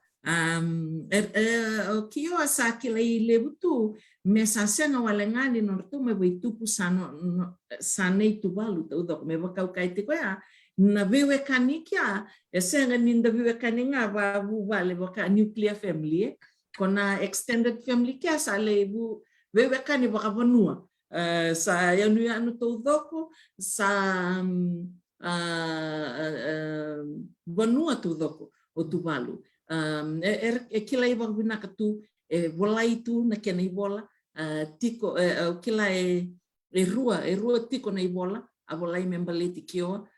O kio asa kila I lebutu me sasenga walengani no tu me vai tupu sanei tu balu tu dok me bakau kai te koa na vewe kanikia senga ninda vewe kaninga va bu vale baka nuclear family kona extended family kia sa lebu vewe kani baka Vanua sa yanu tu doko sa Vanua tu doko o tu balu. Kila I wabinaka tu volai tu na kena I bola tiko kila rua tiko na I bola a volai me baleti kioa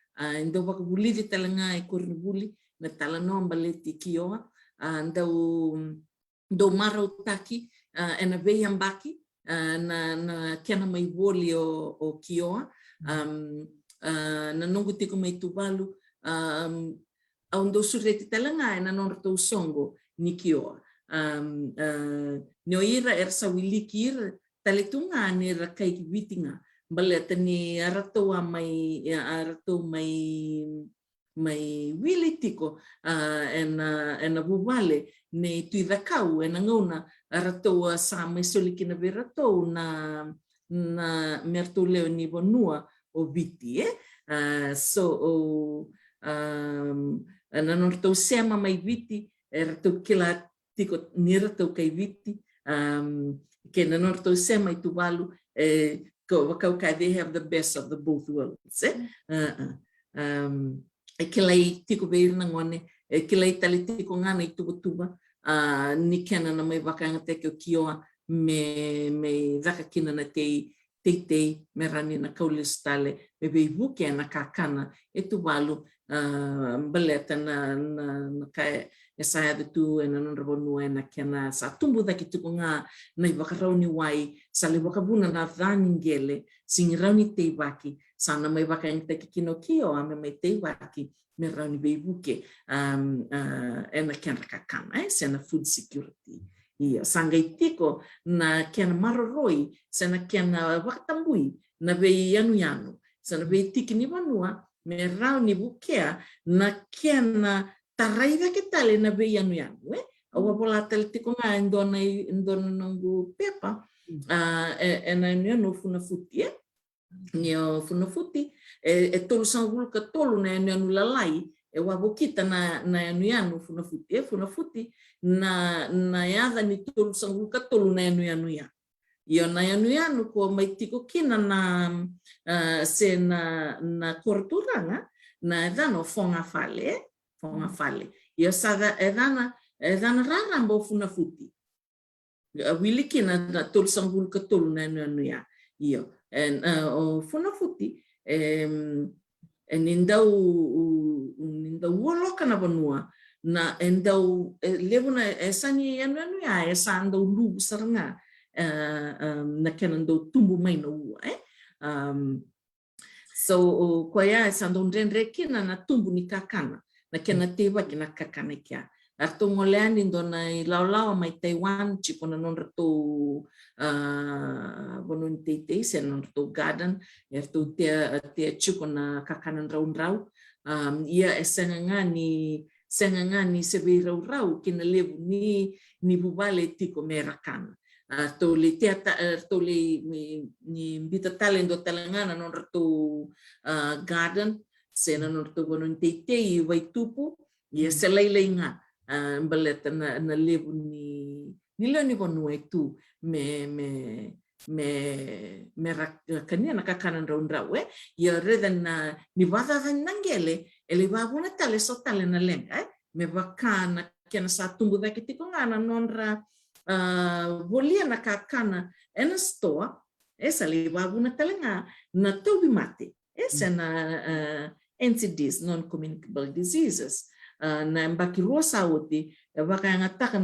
ndo waka bulidi talanga kurni buli na talano baleti kioa ndo mara utaki na veiam baki na kena mai voli o kioa na nongu tiko mai tuvalu aundo sureti talanga na norto songo ni kioa Nioira sa wilikir talitunga ni rakai kibitinga baleta ni arato mai wilitiko ena bubale ne tuivakau ena ngona arato sa mai solikina verato na merto leo ni Vanua o viti na norto sema mai viti erato kila tiko nirato kai viti ke na norto sema I tuvalu ko wakau kai they have the best of the both worlds kila I tiko veir na ngone kila I tali tiko ngana I tuba ni kena na mai wakanga te o kioa me vakakina na te me rani na kaulistale me veivuke na kakana tuvalu baleta na kai saya tu na non Vanua na kena sa tumbu daki tuko nga na iwakarauni wai sa le wakabuna na dhaningele singirauni te waki sana mai waka yang te kino kio ame mai te waki me rauni veivuke na kena kakana sena food security ia sanga itiko na kena maroroi sena kena wakatambui na vei yanu sana vei tiki ni Vanua me rauni bukea na kena taraiva ke tale na vei anu awa pola tale tiko nga indona nangu pepa ena no funafuti nio funafuti tolu sangul ka tolu na anu lalai wabokita na anu funafuti na yada ni tolu sangul ka tolu na anu Io na anu ko mai tiko kina na se na korturanga na edano fonga fale. Io sada edana rara mbo funafuti. Wili kina na tol sangul ka tol na anu ya. Io o funafuti nindau woloka na Vanua na endau levuna esani anu ya esando lugu saranga. Na kena ndo tumbu mai na ua so ko ia sando ndendre kina na tumbu ni kakana na kena tewa kina kakana kia arto ngoleani ndo na laulau mai Taiwan chipo na non rato bono tei se non rato garden erto te chipo na kakana rau ia senga ngani se be rau kina levu ni bubale tiko merakana tole teata tole ni bita talendo talangana non ratu garden sena non ratu bonon tei vai tupu ia se leilenga baleta na levu ni loni bonu tu me kania na kakana ndra we ia reda na ni wada nangele ele babuna tale so tale na lenga me bakana kena sa tumbu dake tiko ngana nonra volia na kakana ena stoa esa le babuna talenga na tobi mate esa na NCDs non-communicable diseases na mbaki rosa oti waka ngataka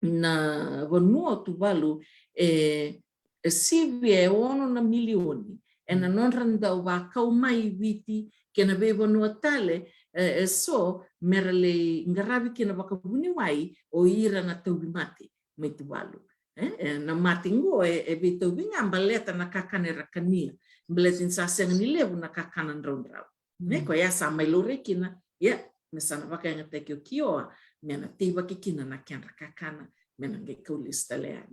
na vanua tuvalu sivie ono na milioni ena nonranda wa kaumai viti kena be vanua tale so merale ngaravi kena wakabuni wai o ira na tobi mate mai tuvalu na mate ngo be tobi ngambaleta na kakane rakania mbeletin sa senga ni levu na kakana ndraundrau ko ya sa mai lore kina ya mesana waka ngate kioa mena tiba kikina na kian kakana mena nge kaulista lea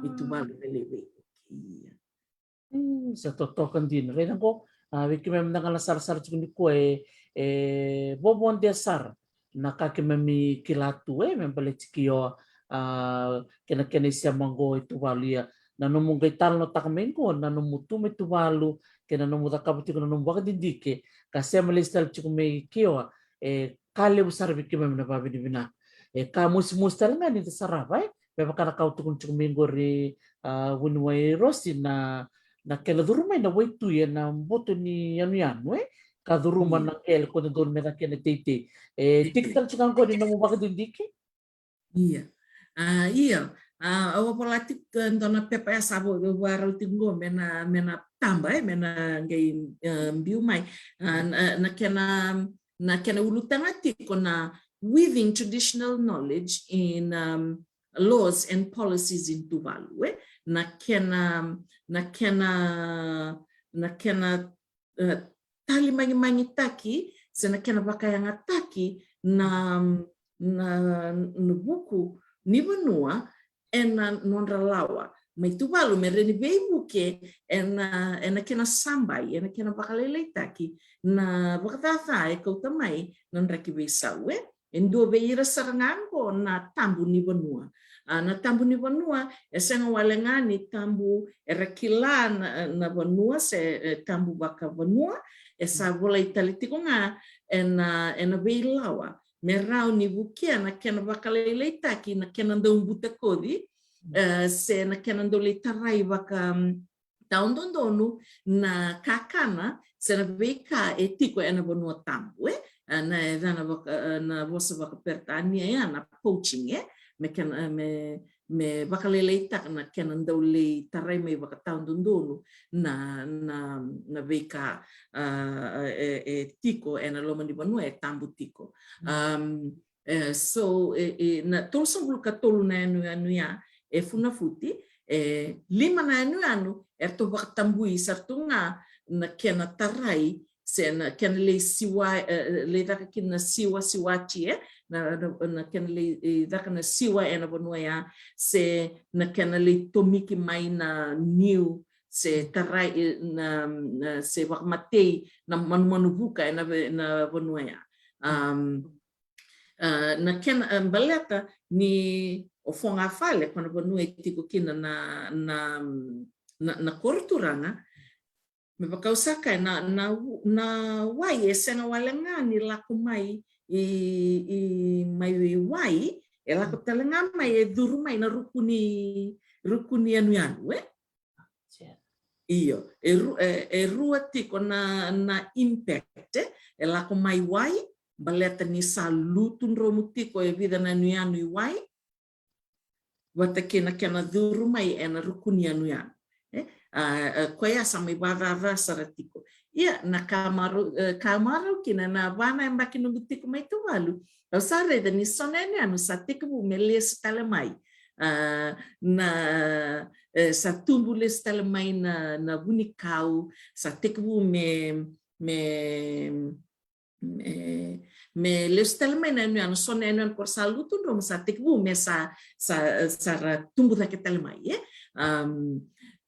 ni tuvalu lelewe iya sa totokan din rin ako wiki mem na kala sar chukuni ko bobon dia sar nakakimami kilatu mem bale chikio kena sia mango itu valia na numungai tal no takamengo na numutu me tuvalu kena numuta kabuti kena numbuka dindike kasi malistal chukumi kio kale besar wiki mem na babi dibina kamus mustal ngani tsarava beba kana kau tukun chukumingo ri winwai rosi na kela duruma na waitu ya na boto ni yanu ka duruma na kel ko na don mena kena tete tiktal chukan ko din mo bakit dindiki iya iya awa polatik ndona pepa ya sabo waro tingo mena tamba mena ngai mbiu mai na kena ulutanga tiko na weaving traditional knowledge in laws and policies in Tuvalu na kena tali mangi taki sena kena bakayanga taki na buku ni vanua ena nonra lawa mai Tuvalu mereni beibuke ena kena sambai ena kena bakalele taki na bakatata kau tamai nonra ki beisau endo beira sarangango na tambu ni vanua na tambu ni vanua senga walengani tambu erakila na vanua se tambu baka vanua esa vola italitiko nga ena beilawa merau ni bukia na kena bakalele taki na kena ndong butakodi se na kena ndole tarai baka taundondonu na kakana se na beika etiko ena vanua tambu na dana na vosa baka pertania ya na poaching me bakalele tak na kena ndole tarai mai baka taundondonu na beika tiko ena loma di vanua tambu tiko so na tolsong bulu katolu na anu ya funafuti lima na anu to baka tambui sartunga na kena tarai sena kena le siwa le daka kina siwa siwachi na kena le daka na siwa ena vanua ya se na kena le tomiki mai na new se tarai na se wakmatei na manu buka ena na vanua ya na kena baleta ni ofonga fale kona vanua tiko kina na korturanga me bakausaka na wai senga walengani lako mai i mai wai lako talenga mai duru mai na rukuni anu iyo rua tiko na impact lako mai wai baleta ni salutun romu tiko vida na anu wai wata kena duru mai ena rukuni anu koya samai bava saratiko ia na kamaru kina na wana mbaki nungu tiko mai Tuvalu au sare da ni sonene anu satiko meles talemai na satumbu les talemai na bunikau satiko me me leus telmena no ano sona ano por saluto no sa tikbu me sa tumbu da ketelmai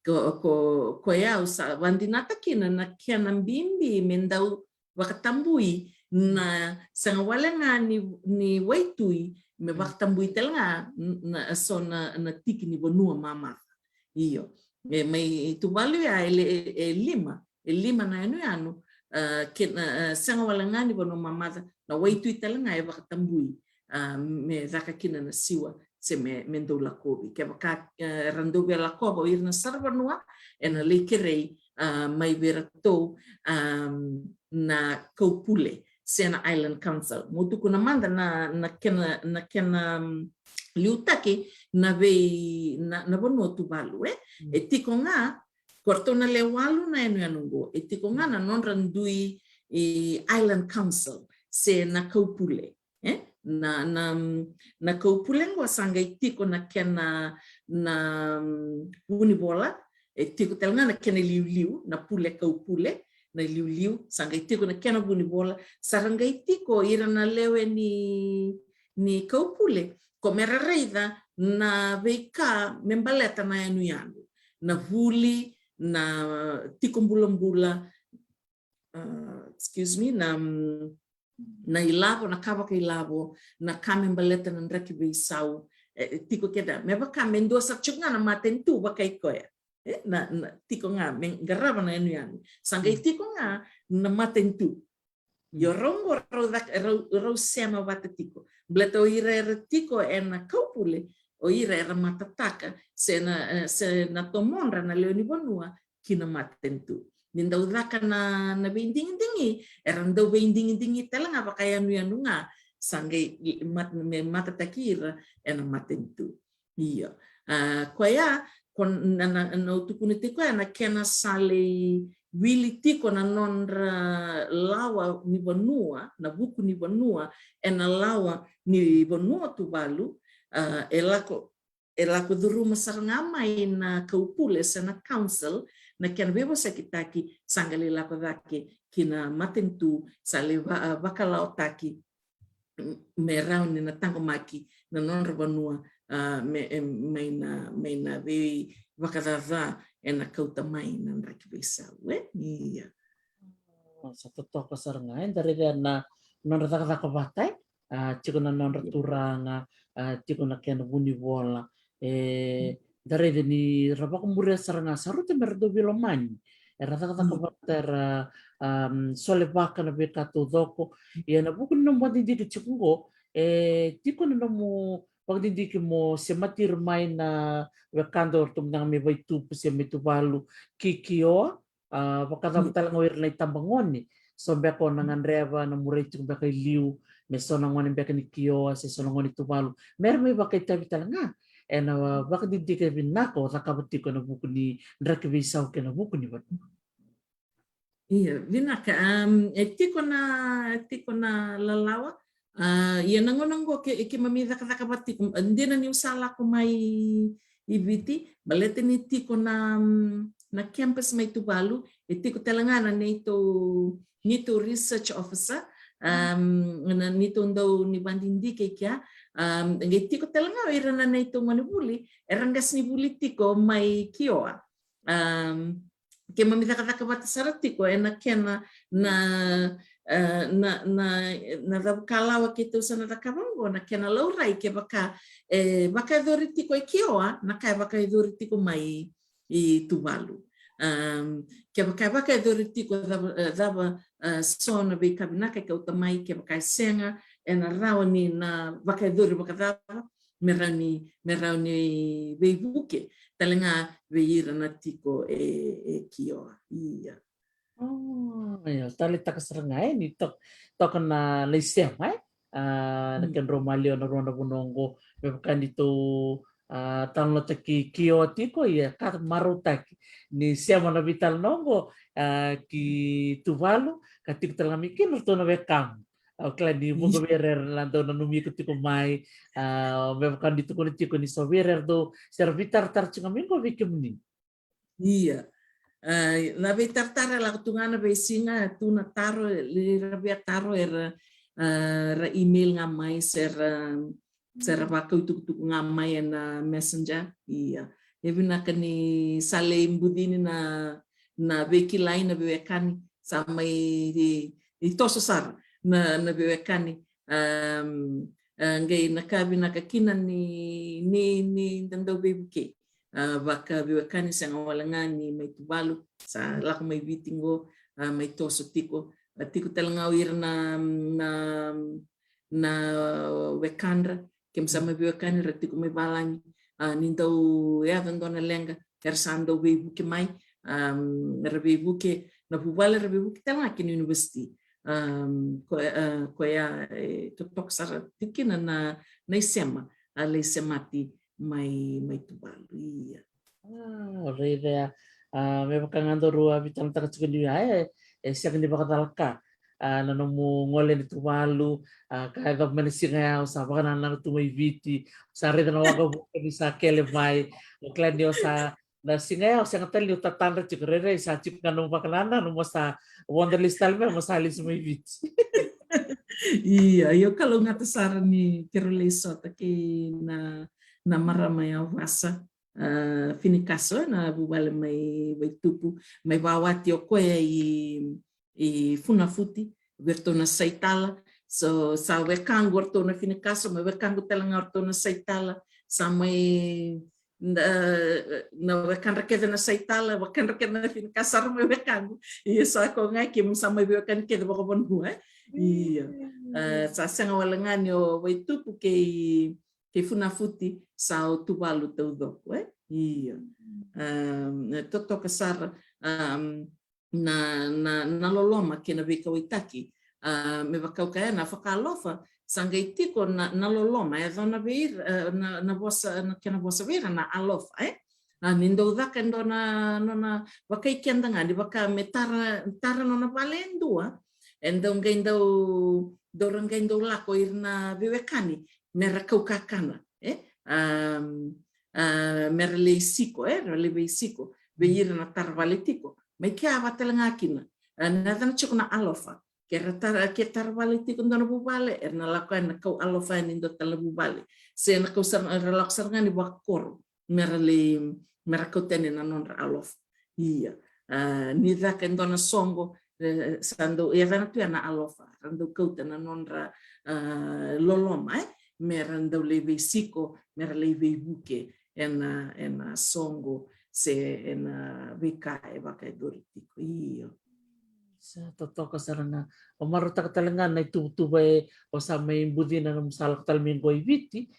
ko ya usa vandinata kina na kiana mbimbi mendau wakatambui na sanga walenga ni waitui me wakatambui telnga na sona na tiki ni bonua mama iyo mai tuvalu ya lima na ano sanga walangani bono mamada na waitu italanga e wakatambui me zaka kina na siwa se me ndo la kobi ke baka rando be la kobo irna sarvanua ena lekerei mai verato na kaupule Sena Island Council mutu kuna manda na kena liutaki na vei na bono tuvalu e tiko nga Kortona le walu na enu anungo. E tiko nga na non randui Island Council se na kaupule. Na kaupule ngwa sanga i tiko na kena na unibola. E tiko tel nga na kena liu na pule kaupule. Na liu sanga i tiko na kena unibola. Saranga i tiko ira na lewe ni kaupule. Ko mera reida na veika membaleta na enu yanu. Na huli na tiko mbula excuse me na ilavo na kava ka ilavo na kame baleta na ndraki beisau tiko keda me baka mendosa chunga na matentu baka ikoya na tiko nga garava na enu yani sanga tiko nga na matentu yo rongo ro sema wata tiko bleta o ira tiko na kaupule o ira era matataka se na tomonra na leoni bonua kina matentu ninda udaka na bindingi era ndo bindingi telanga bakaya nu nga sange matatakira ena matentu iya koya kon na utukune tiko na kena sale wili tiko na nonra lawa ni bonua na buku ni bonua ena lawa ni bonua tuvalu elako duruma sarangama na kaupule sana council na kiana bebo sakitaki sangale lako dake kina matentu sale bakalao taki merau ni na tango maki na nonra banua me na be bakadava ena kauta mai na rakibesa iya satu toko sarangai dari na nonra taka batai chiko na nonra turanga tiko na kena buni bola dari ni rabak muria saranga sarute merdo bilomani era taka batera sole baka na bekato doko ia na buku no modi di chikungo tiko na mo pag di mo se matir mai na bekando tum nang me vai tu se me tu balu kikio bakata talang wir lai tambangoni so beko nang andreva na murai tu beka liu me sona ngoni beka ni kio se sona ngoni tu balu mer me baka tabi talanga ena baka di ke binako sakabati ko na buku ni ndrake bisau ke na buku ni ba iya binaka tiko na lalawa ia nango ke mamida kata bati ndina ni usala ko mai ibiti balete ni tiko na campus mai tuvalu tiko telangana nito research officer na nito ndo ni bandindi ke kya tiko telangana ira na nito manibuli erangas ni buli tiko mai kioa ke mamida kata bati saratiko ena kena na kalawa kita sana takabango na kena laurai ke baka doriti ko kioa na kai baka doriti ko mai I tuvalu ke baka doriti ko dava sona be kabinaka ke utamai ke baka senga ena rauni na baka dori baka dava merani be buke talenga be ira na tiko kioa iya ya tali takasarangai ni tok na lesia mai na ken romalio na ronda bunongo bekan itu tanlo taki kio tiko ya kat marutaki ni siama na vital nongo ki tuvalu katik talamikin to na bekam kla di bungo berer lando na numi kutiko mai bekan itu ko tiko ni so berer do servitar tarchingamingo vikimni iya Labe tartara la tungana be singa tuna taro le rabia taro ra email nga mai ser ba tu nga mai na messenger ia evina kani sale imbudini na beki lain na bewekani sama i toso sar na bewekani ngai nakabi nakakina ni ndando bebuke baka bewekani sanga walangani mai tubalu sa lako mai vitingo mai toso tiko talanga ir na wekandra kem sama bewekani ratiko mai balani nindau ya dona lenga kersando bebuke mai rebebuke na bubala rebebuke talanga kin university ko ya totok sara tikina na isema ale semati mai tubalu iya Rida me bakangando rua bitang taka chukuni ai siang ni bakatalka na nomu ngole ni tumalu kaya gab manisinga sa bakana na tumay viti sa rida na waga bukani sa kele mai klan dio sa na singa sa ngatal ni tatanda chikrere sa chikna no bakanana no sa wonderlist talme mo sa alis may viti iya yo kalau ngata sara ni keroleso taki na maramay awasa finikaso na bubale mai tupu mai wawati o koe i funafuti vertona saitala so sa wekango vertona finikaso mai wekango talanga vertona saitala sa mai na wekandra keda na saitala wekandra keda na finikasar mai wekango iya sa ko ngai kim sa mai wekan keda bakabon hua iya sa sanga walangani o waitupu ke funafuti sa o tuvalu tau doko iya toto kasar na loloma ke na vika waitaki me vakau kaya na fakalofa sanga itiko na loloma e dona beir na bosa vera na alofa nindo daka nona vakai kendanga di vaka metara nona valendua endo ngendo dorangendo lako irna bewekani mera kau kakana mera leisiko leisiko beira na tarvaletiko mai kia vatelanga kina na dana chiko na alofa ke tarvaletiko ndona bubale na lako na kau alofa nindo tala bubale se na kau sar relaxar ngani bakor mera kau tene na nonra alofa iya ni daka ndona songo sando ya dana tu na alofa rando kau tena nonra loloma meranda leve siko mera leve buke ena songo se ena vika e vaka doritiko iyo sa totoka sarana o maruta katalenga na tuba o sa may budina ng salak talmin ko ibiti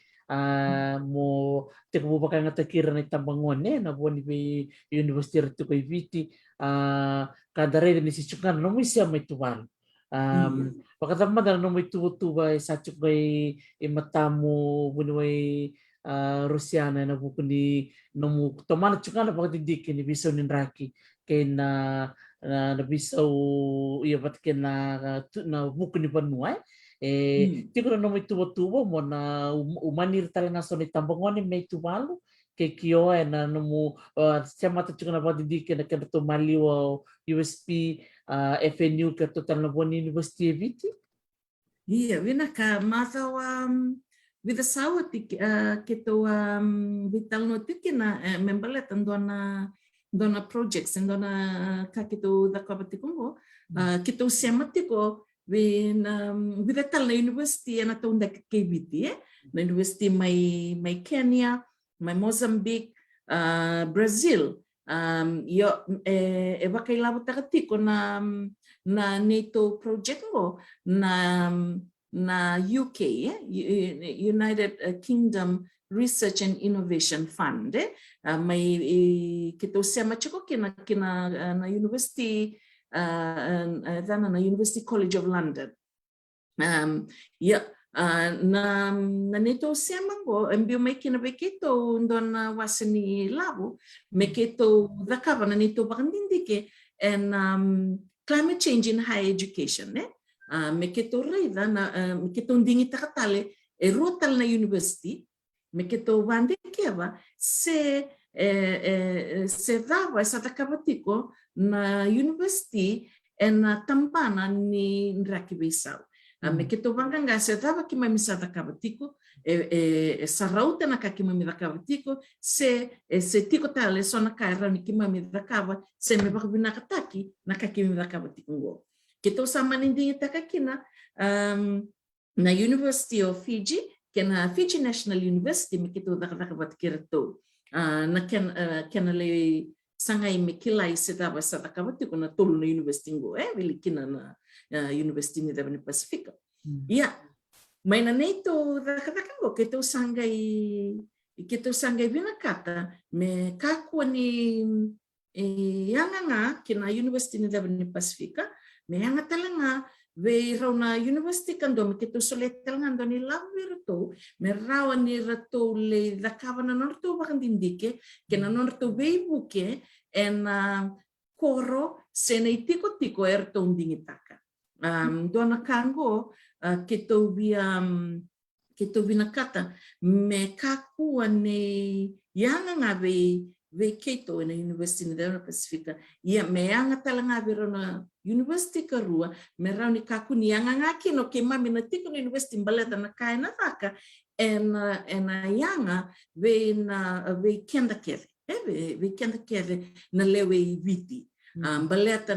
mo teko mo baka nga takira na tambangon na buwan ni university rito ko ibiti kada rin ni si chukan no mo siya may tuwan pagkatamad na may tuba sa chukay imatamu bunway Rusiana na bukuni no tomana chukan na pagdidik ni biso ni Raki kay na bisaw iya batken na bukuni panuay tigro no may tubo mo na umanir talaga so ni tambangon ni may tumalu kay kiyo na no mo siya matuchukan na pagdidik na kanto maliw USP FNU ka total na buwan University of Viti? Iya, wina ka mathaw vida sawati kito vital no tikina membalet dona projects dona kakito da kabatikungo kito sematiko vida tal na university na tunda KBT na university mai Kenya, mai Mozambique, Brazil yo baka ilabo takatiko na NATO project mo na UK United Kingdom Research and Innovation Fund may kito sema chiko kina na University na University College of London na nito siamango mbio may kinabekito ndon wasini labo meketo dakava na nito bakandindike and climate change in higher education meketo reida na meketo ndingi takatale rotal na university me ke tō wande kewa se dava e satakawatiko na university e na tampana ni Nraki Beisau. Me ke tō wanganga se dava ki mai mi satakawatiko sarauta na ka ki mai mi rakawatiko se tiko tale so na kai rani ki mai mi rakawa se me wakabinakataki na ka ki mi rakawatiko ngo. Ke tō samanindingi takakina na University of Fiji, ke na Fiji National University me ke tō rakawat kira tō. Na kena le sangai me kilai se dava sa takawatiko na tolu na university ngo, wili kina na University ni Devani Pasifika. Ia, mai na nei tō rakawakango ke tō sangai vinakata me kakua ni yanganga ke na University ni Devani Pasifika, me hanga talanga ve rauna university kando me ke tō sole talanga ando ni lawe rato, me rawa ni rato le rakawa na norto wakandindike, ke na norto veibuke e na koro se nei tiko e rato undingitaka. Dona kango ke tō vinakata me kakua ne yanganga ve keito na University ni Devani Pasifika, ia me anga talanga ve rauna University karua, me rau ni kaku ni yanga kino ke mami na tiko na University mbaleta na kai na taka, e na yanga ve kenda kere, ve kenda kere na lewe I viti. Mbaleta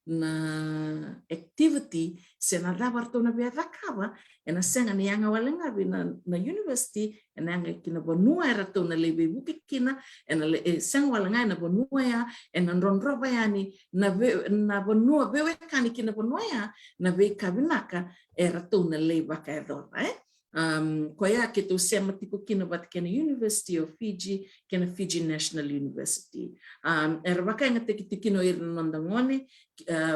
na activity se na rawarto na vea rakawa, e na senga ni yanga walenga vi na university, e na yanga kina bonua e rato na lewe wuke kina, e na senga walenga e na bonua ya, e na ronroba ya ni, na bonua vewe kani kina bonua ya, na ve kabinaka e rato na lewe waka e dora, Ko ia ke tō sema tiko kina wat kena University of Fiji, kena Fiji National University. E rawaka inga te ki kino ira nondangone,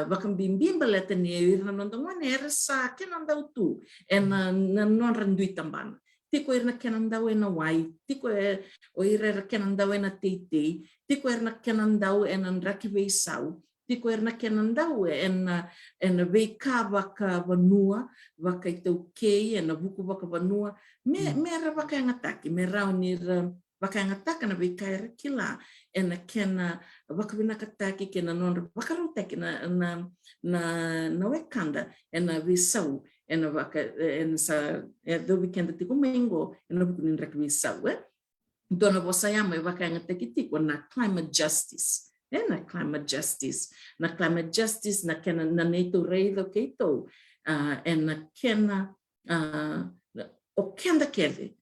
wakambimbimba leta ni ira nondangone, e rasa kena ndau tu, e na nonrandui tambana. Tiko ira kena ndau e na wai, tiko o ira kena ndau e na teitei, tiko ira kena ndau e na Nraki Beisau, tiko ira kena ndau e na veika waka wanua, waka I tau kei, e na vuku waka wanua, me ra waka ingataki, me rau ni ra waka ingataka na veika ira kila, e na kena waka vinakataki, ke na nonra waka rautaki na wekanda, e na visau, e na waka, e na sa, e do wikenda tiko mengo, e na vuku ni Nraki Beisau, Dona wasayama e waka ingataki tiko na climate justice. Na climate justice. Na climate justice na kena na neito reido keito. E na kena o kenda kere.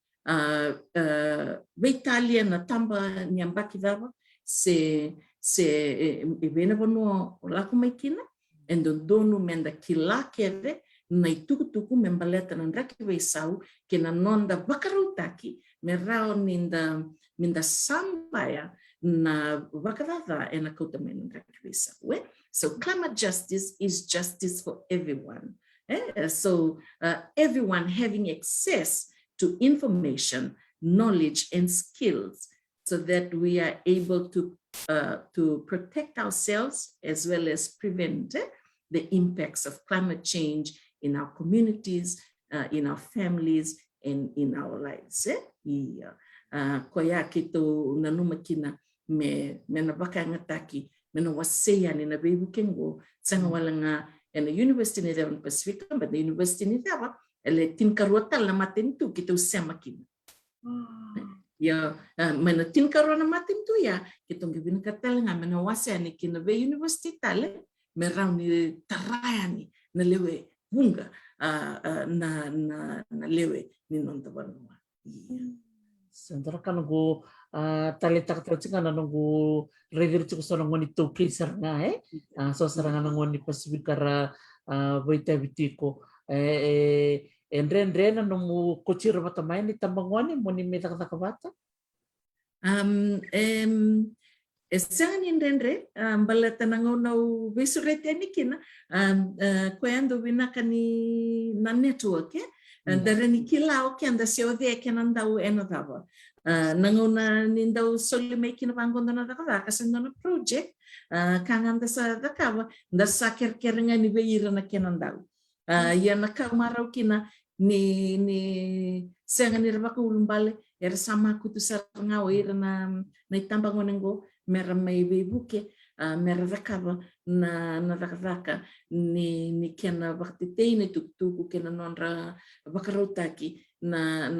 Veitalia na tamba niambaki dawa se vena vanua o lako mai kina. E donu menda ki la kere na I tukutuku me mbaleta na Nraki Beisau ke na nonda wakarautaki me rao minda sambaya na wakadada e na kouta me Nraki Beisau. So climate justice is justice for everyone. So everyone having access to information, knowledge and skills so that we are able to protect ourselves as well as prevent the impacts of climate change in our communities, in our families and in our lives. Ko ia ke tō nanuma kina me na waka ngataki, me na wasea ni na bebu kengo, sanga walanga e na University ni Devani Pasifika, but the University ni Dewa, ele tinkarua tal na matentu ki tō sema kina. Ia, me na tinkarua na matentu ia, ke tōngi vinakatalanga, me na wasea ni kina ve University tale, me rau ni taraya ni, na lewe bunga, na lewe ni nonta wanua. Sandra kan go tali tak tercinga na nunggu redir cukup sono ngoni toki saranga so saranga ngoni Pasifika ra voita vitikoendre na nunggu kocir bata mai ni tambangoni moni meta kata kabata Sanga niendre balata nangona visurete nikina koendo vinaka ni na network darani kila o kenda se o de kenandau enodava nangona nindau soli making vangonda na daka kasendona project kanganda sa dakawa nda saker kerenga ni veira na kenandau ia na kaumarau kina ni senga ni rabaka ulumbale era sama kutu saranga o ira na itamba ngonengo mera mai buke mera rakava na rakavaka ni kena baktetei ni tuktuku kena nonra bakarotaki na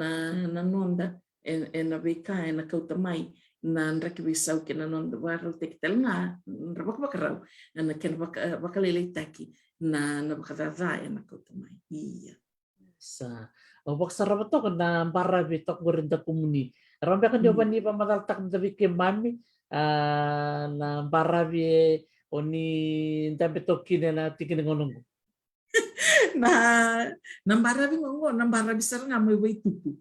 nonda na beka na kauta mai na nraki bisau kena nonda waro tekitelnga rabaka na kena bakalele taki na bakadada na kauta mai iya sa waksa rabato na para bitok gorinda komuni rambe kan joba ni pamatal tak dabi ke mami na para bi oni ndabe tokine na tikine ngonongo na nambarabi ngongo nambarabi saranga mo tupu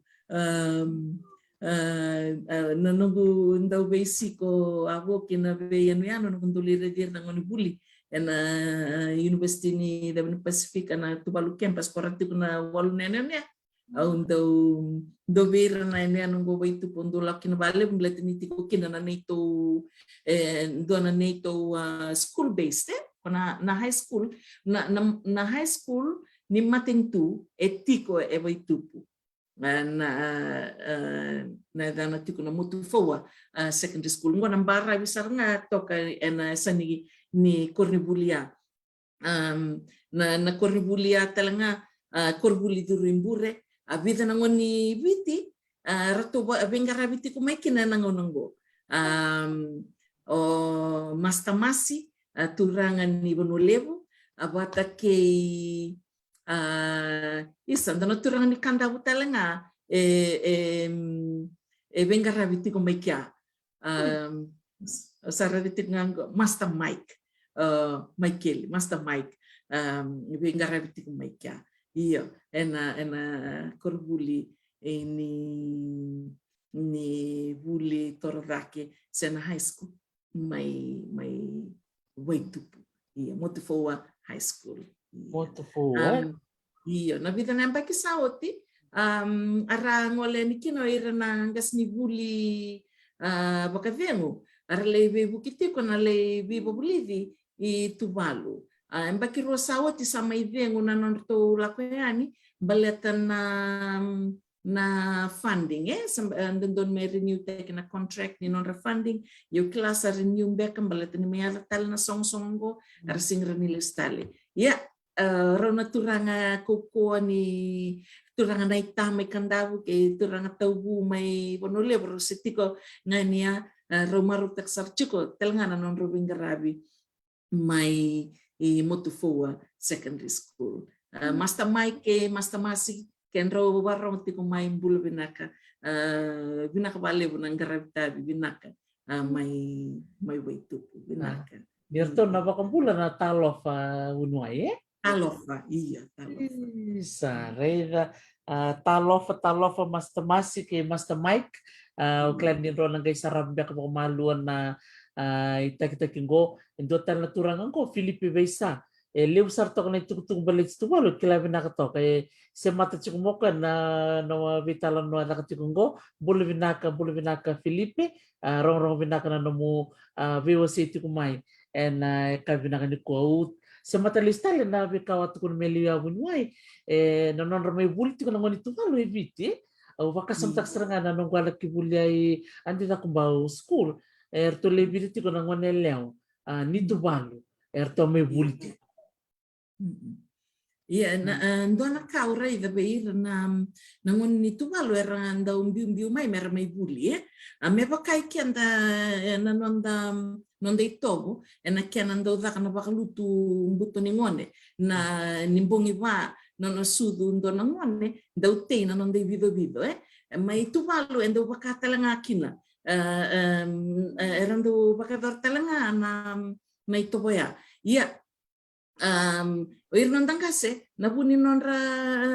na nungu ndau beisiko avo kina be yanu nungundulire dir na ngoni buli na university ni da Pacific na Tuvalu campus koratiku na walu nenenya au ndau vera na ene nungu be tupu ndula kina vale mblete ni tiko kina na neito ndona neito school based na high school na high school ni matentu etiko e vai tupu na dana tiku na mutu foa secondary school ngona mbara bisaranga toka ena sani ni kornibulia na kornibulia talanga korbuli durimbure a vida na ngoni viti rato vengara viti kumaikina na ngonongo o mastamasi turangan ni bonolevo abata ke isa ndana turangan ni kanda butalanga vengara viti kumaikia sara viti ngango master Mike Michael master Mike vengara viti kumaikia iya ena korbuli ni buli torodake sena high school mai waitupu iya motufoa high school motufoa iya na vida namba ki saoti ara ngole ni kino ira na ngas ni buli bakavengu ara le bukiti ko na le bibobulivi I Tuvalu embaki ro saoti sama ivengu na nonto lakoyani balatan na funding ndon me renew take na contract ni non funding yo klasa renew back balatan ni mayala tal na song-songo arsing renile stale ya rauna turanga koko ni turanga na itame kandavu ke turanga taubu mai bonole bro setiko ngania romaru taksarchuko telngana non robingarabi mai motufoa secondary school master Mike master Masi kenro barong tiko mai bulu binaka bale bunang garabita binaka mai waitupu binaka Dirto na bakambulan na talof unwai talofa iya talofa isa reida talof master Masi ke master Mike uklan din ro nang kay sarabya ka maluan na kita kingo endotan na turangan ko Filipe Beisa leu sarto kana tuk balit tu balu kilabi nakato kay semata chikumoka na vitalan no nakatikungo bulu binaka Filipe rong binaka na nomu VOC tikumai en kabinaka ni ko semata listale na bikawat kun melia bunwai non ramai bulu tikuna ngoni tu balu eviti wakasam tak serangan nong wala kibuliai andi na kumbau school erto lebiri tiko na ngone leo ni tu balu erto me bulti iya ndona kaura ida beir na ngon ni tu balu era anda umbiu mai mer mai buli me pakai kenda na nonda itobo ena kena ndo daka na bakalutu mbuto ni ngone na nimbongi ba no sudu ndona ngone ndau te na nonda vido mai tu balu endo bakatala ngakina erando bakador talanga na itoboya iya oir nondang kase na buni nonra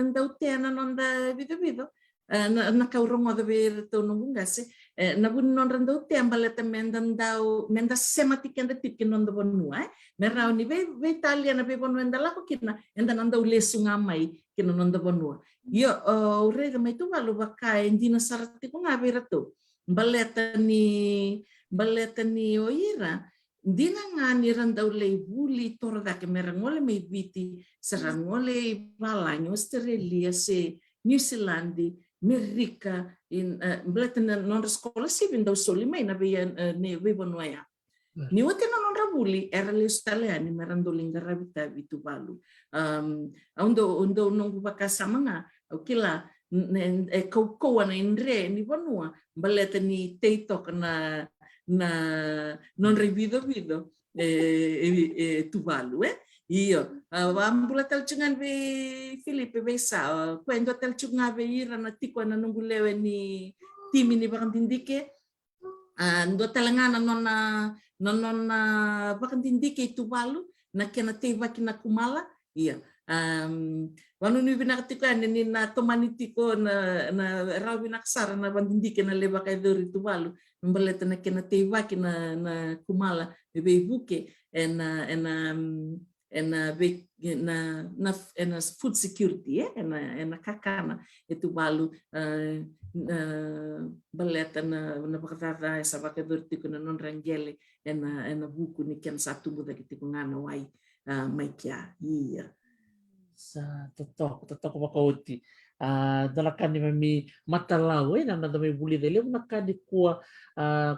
ndaute na nonda vido na kaurongo da ber to nungung kase na buni nonra ndaute ambaleta menda sematik enda tikin nonda bonua merau ni be Italia na be bonua enda lako kina enda nanda ulesu ngamai kina nonda bonua yo urega mai tu balu bakai ndina sarati ko ngabera to baleta ni oira dina ngani randau le vuli tora da ke merangole me viti sarangole valanyo Australia se New Zealand Amerika in bletena non scola si vindo soli mai na via ne vivo noia ni wote non ravuli era le australiani merando lingara vita vitu balu ondo non baka samanga okila e kau ana indre ni vanua baleta ni TikTok na non rivido Tuvalu io ambula talchungan ve Filipe ve sa quando talchunga ve ira na tiko na nungulewe ni timi ni bakantindike ndo talangana nonna bakantindike Tuvalu na kena teva kina kumala iya wanu ni binakatiko ni na tomanitiko na rawi naksara na bandindike na leba kay dori Tuvalu mbaleta na kena teva kina na kumala bebe buke na food security na kakana Tuvalu baleta na bakatata esa bakador tiko na non rangele na buku ni ken satu muda kitiko ngana wai mai kia iya sa totok makauti dolakani mami matalau na may buli dele nakani kuwa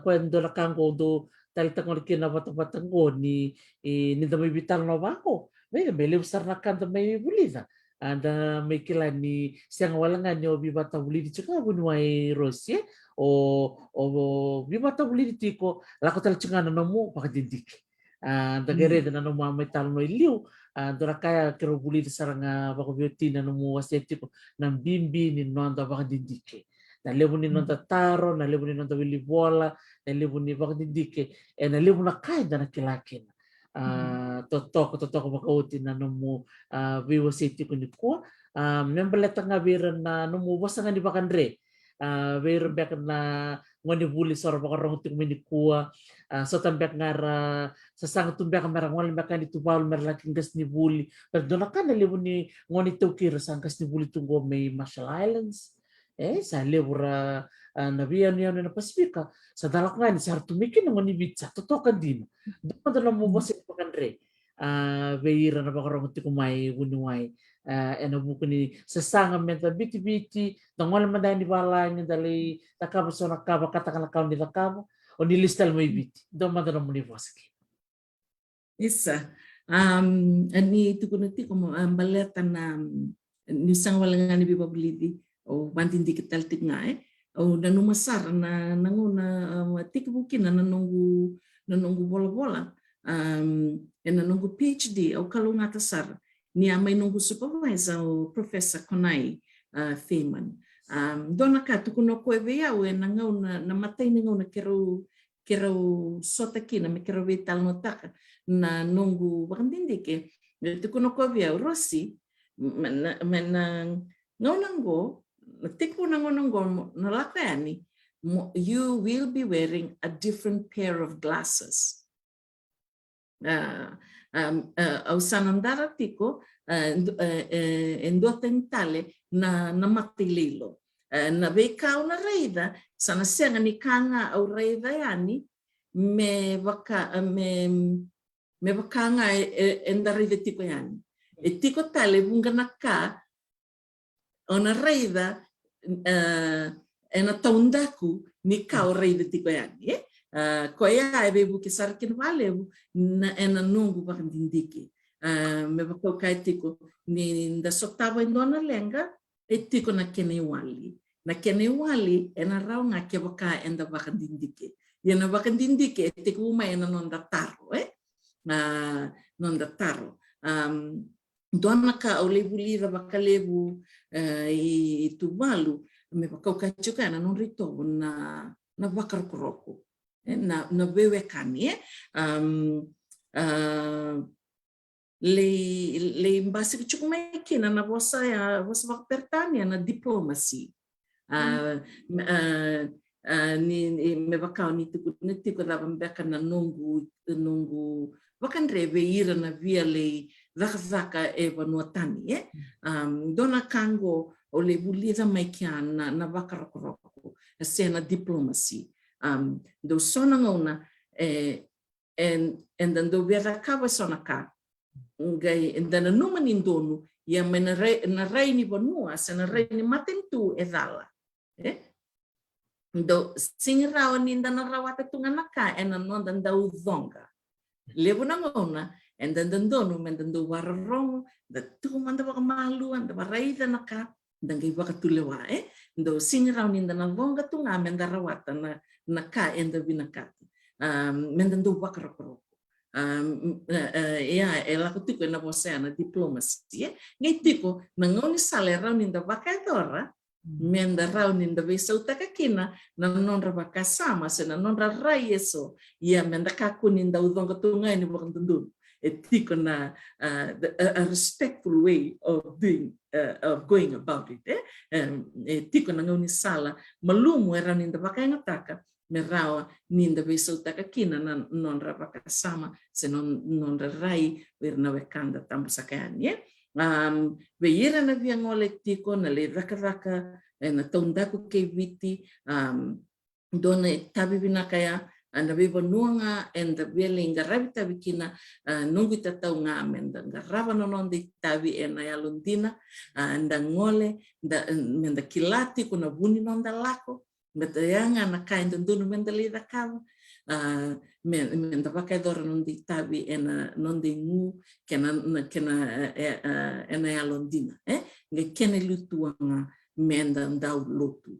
kwen dolakango do talitangol kina batabatango ni damay bital no bako may besar nakan damay buli na anda may kila ni siyang walangan nyo bibata buli di tsaka bunway Rosie o bibata buli di tiko lako talitsungan na mo pakadindik dagere na no mamay talo no iliw dora kaya kero buli di saranga bako biotina no mo waseti ko ng bimbi ni nonda baka dindike na lebu ni nonda taro na lebu ni nonda wili bola na lebu ni baka dindike na lebu na kaya na kilakin totoko baka uti na no mo waseti ko ni ko membaleta nga biran na no mo wasa nga ni bakandre biran baka na ngoni buli sor baka rong tik mini kuwa so tambak ngara sasang tumbak merang wala baka ni Tuvalu merlaking gas ni buli pero doon ka nalibu ni ngoni tawkira sang gas ni buli tunggo may Marshall Islands sa libura nabiyan niya na Pasifika sa dalak nga ni sa hartumikin ngoni bitsa totokan din doon ka dalam mo basit pakandre beira na baka rong tik may unuway buku ni sesanga menta biti tangol man ni bala ni dali takabo so nakaba katakala kaun ni takabo o nilistal mo biti do madara mo ni voski isa ani tukunati como baleta na ni sangwalangan ni bibablidi o mantindi kital tinga o nanumasar na nanguna tikbukin na nanungu bola-bola nanungu PhD o kalungata sar ni may nungu supervisor o Professor Konai Feynman. Dona ka tukuno ko eveya we nangaw na matay nangaw na kero sota kina me kero vital no taka na nungu bakandindike tukuno ko eveya Rossi ngaw nango tikpo nango na lakani you will be wearing a different pair of glasses. Au sanandara tiko endotentale na matililo na bekau na reida sana senga ni kanga au reida yani me bakanga endarida tiko yani tiko tale bunga naka ona reida ena taundaku ni kau reida tiko yani koya ebe buki sarkin vale na ena nungu bakandindiki me bakau kai tiko ni nda sotava indona lenga tiko na kene wali ena rau nga ke baka enda bakandindiki yana bakandindiki tiko uma ena nonda taro nonda taro dona ka au lebu lira baka lebu i Tuvalu me bakau kai chuka na non rito na bakar koroko na bewe kani le mbasi kuchuk maikina na vosa pertania na diplomasi ni me bakau ni tiku davam beka na nungu bakan reve ira na via le zaka nuatani dona kango o le bulira maikiana na bakar koroko sena diplomasi do sona ngona and then do vera kawa sona ka ngai and then no manindonu ia mena rei ni bonua sa na rei ni matentu e dala do singrao ni ndana rawata tunganaka e na nonda ndau zonga levo na ngona and then donu men do wararong da tu manda ba malu anda barai da naka dangai ba tulewa do singrao ni ndana vonga tunga men da rawata na naka enda binaka men do wakaro ela ko tiko na você na diplomacia ngai tiko na ngoni sale raunin da vakadora menda raunin da vesa utakakina na nonra vakasama se na nonra raieso ia menda kakunin da udonga tunga ni bokandundun tiko na a respectful way of doing of going about it tiko na ngoni sala malumu raunin da vakanga me rawa ninda vesa utakakina na nonra vakasama se nonra rai verna vekanda tambo sakani veira na viangole tiko na le raka na taundaku ke viti dona tabi binakaya na viva nuanga and the velinga rabita vikina nungu tatau nga menda ngarava nonondi tabi ena ya lundina nda ngole menda kilati kuna buni nonda lako Betayanga na kain dunu mendali da kawa menda pakai dora nondi tabi ena nondi ngu kena ena ya londina nge kene lutuanga menda ndau lutu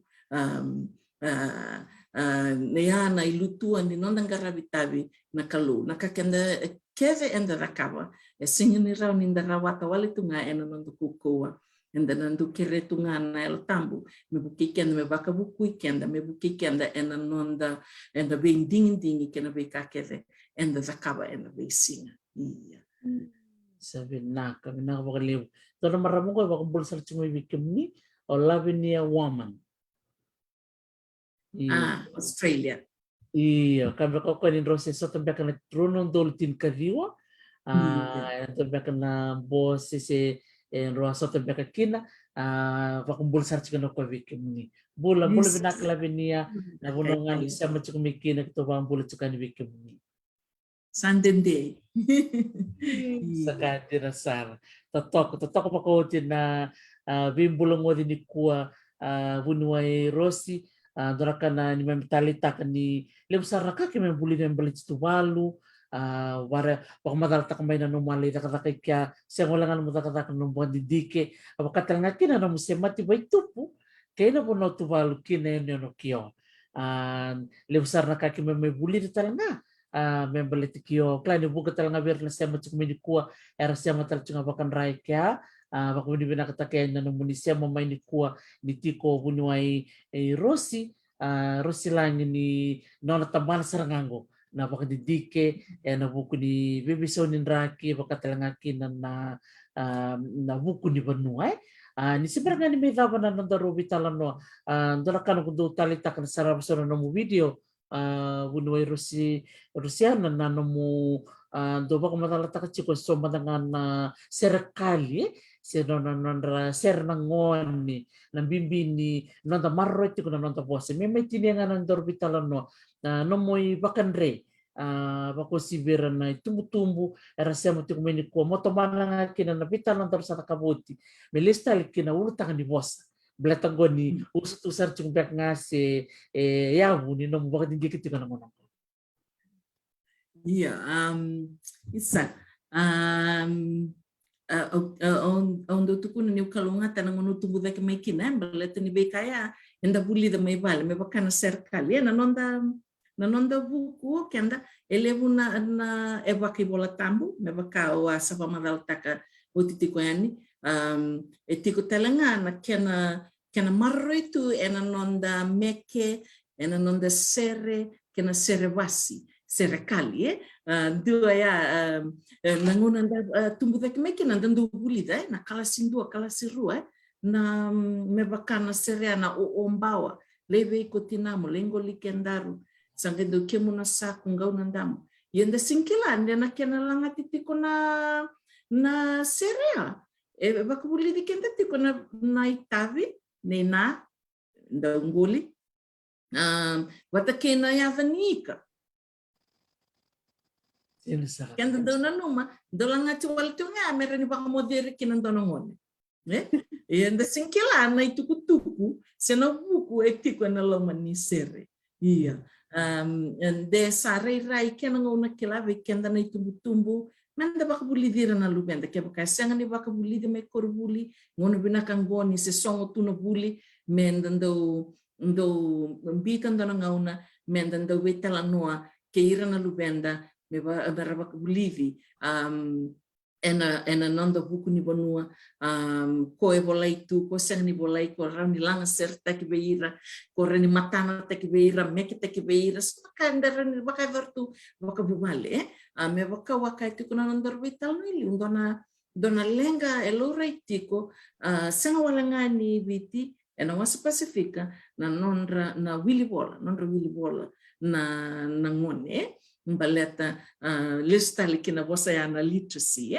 ya na ilutua ni nonda ngarabi tabi na kalu na kakenda keve enda da kawa singini rau ninda rawata wale tunga ena nondo kukoa and then andu keretunga na el tambu me buki kenda me baka buku kenda me buki kenda ena nonda enda being ding kena be kakere enda zakaba enda be singa iya sabi naka bakaliw toro maramo ko bakambul sa chumi bikimni o Lavinia woman Australia iya kabe ko ko ni rose so tambe kana tronon doltin kadiwa tambe kana boss se roa soto beka kina vakumbul sarchi kana ko vikimni bula binakla binia na bunongan sama chukumikina kito bambul chukani vikimni sandende sakati rasar totok pa ko tina bimbulong wadi ni kuwa bunwai rosi dorakana ni memtalita kani lebsaraka ke membuli membeli tuvalu wara pakamadal takmay na numali nakatake kya siya ngolangan mo takatake nung buwan didike apakatal nga kina na musema tibay tupo kaya na po na tuvalu kina yun yung kiyo lebsar na kaki may buli na talaga membeli tikiyo klani buka talaga bir na siya matsuk kuwa era siya matal tsunga bakan rai kya bakumini binakatake na nung siya mamay ni kuwa ni tiko bunuay Rosi Rosi lang ni nona tambal sarangango na baka didike na buku ni bebesonin raki baka talangakin na buku ni banuay ni sebenarnya ni medaba na nandarubi talano dola kan kudo talita kan sarap sura no video bunuay Rusiana na mu do baka matalata ka chiko so madangan serikali non ser nangoni nang bimbini nonda marro iti kuna nonda bose may tinianga nang dorbitalano no moy bakanre bako sibira na tumbu era siamo ti kumeni ko motomana kina na bitalan tar sa kabuti melista kina ulta ni bosa bleta goni usu sar chung bek ngase yabu ni no bakit hindi kiti kana mo iya isa onde tu kuna ni ukalunga tana ngono tumbu dake mai kina bleta ni bekaya enda buli da mai vale me bakana serikali na nonda buku kenda elevu na evaki bola tambu me baka o asa pamadal taka utitiko yani etiko talanga na kena marro itu ena nonda meke ena nonda kena wasi serikali dua ya nanguna tumbu dake meke na ndu buli da na kalasirua na me bakana na ombawa leve ikotinamo lengo likendaru sange do kemu na saku ngau nandamu yenda singkila ndena kena langa titiko na serea bakubuli dikenda tiko na itavi nena ndanguli wata kena ya vanika Kenda dona numa, dola nga chuwal tu nga, meron ni baka modere kinandonongone. E anda sinkila na itukutuku, senabuku etiko na loman ni sere. Iya. De sarai rai kena ngona kilave kenda na itumbu-tumbu, manda baka buli dira na lubenda, kaya baka senga ni baka buli de me korbuli, ngona binakang goni se songo tuna buli, menda ndo mbita ndo na ngauna, menda ndo wetala noa, ke ira na lubenda, me ba baka bulivi, ena nanda buku ni banua ko e volai tu ko sang ni volai ko rani langa serta ki beira ko rani matana ta ki beira me ki ta ki beira saka ndara ni baka vertu baka bumale me baka waka tu kuna nandar vital ni dona lenga e lora itiko sanga wala ngani viti ena wasa pasifika na nondra na wili bola na ngone baleta lista likina bosa ya na literacy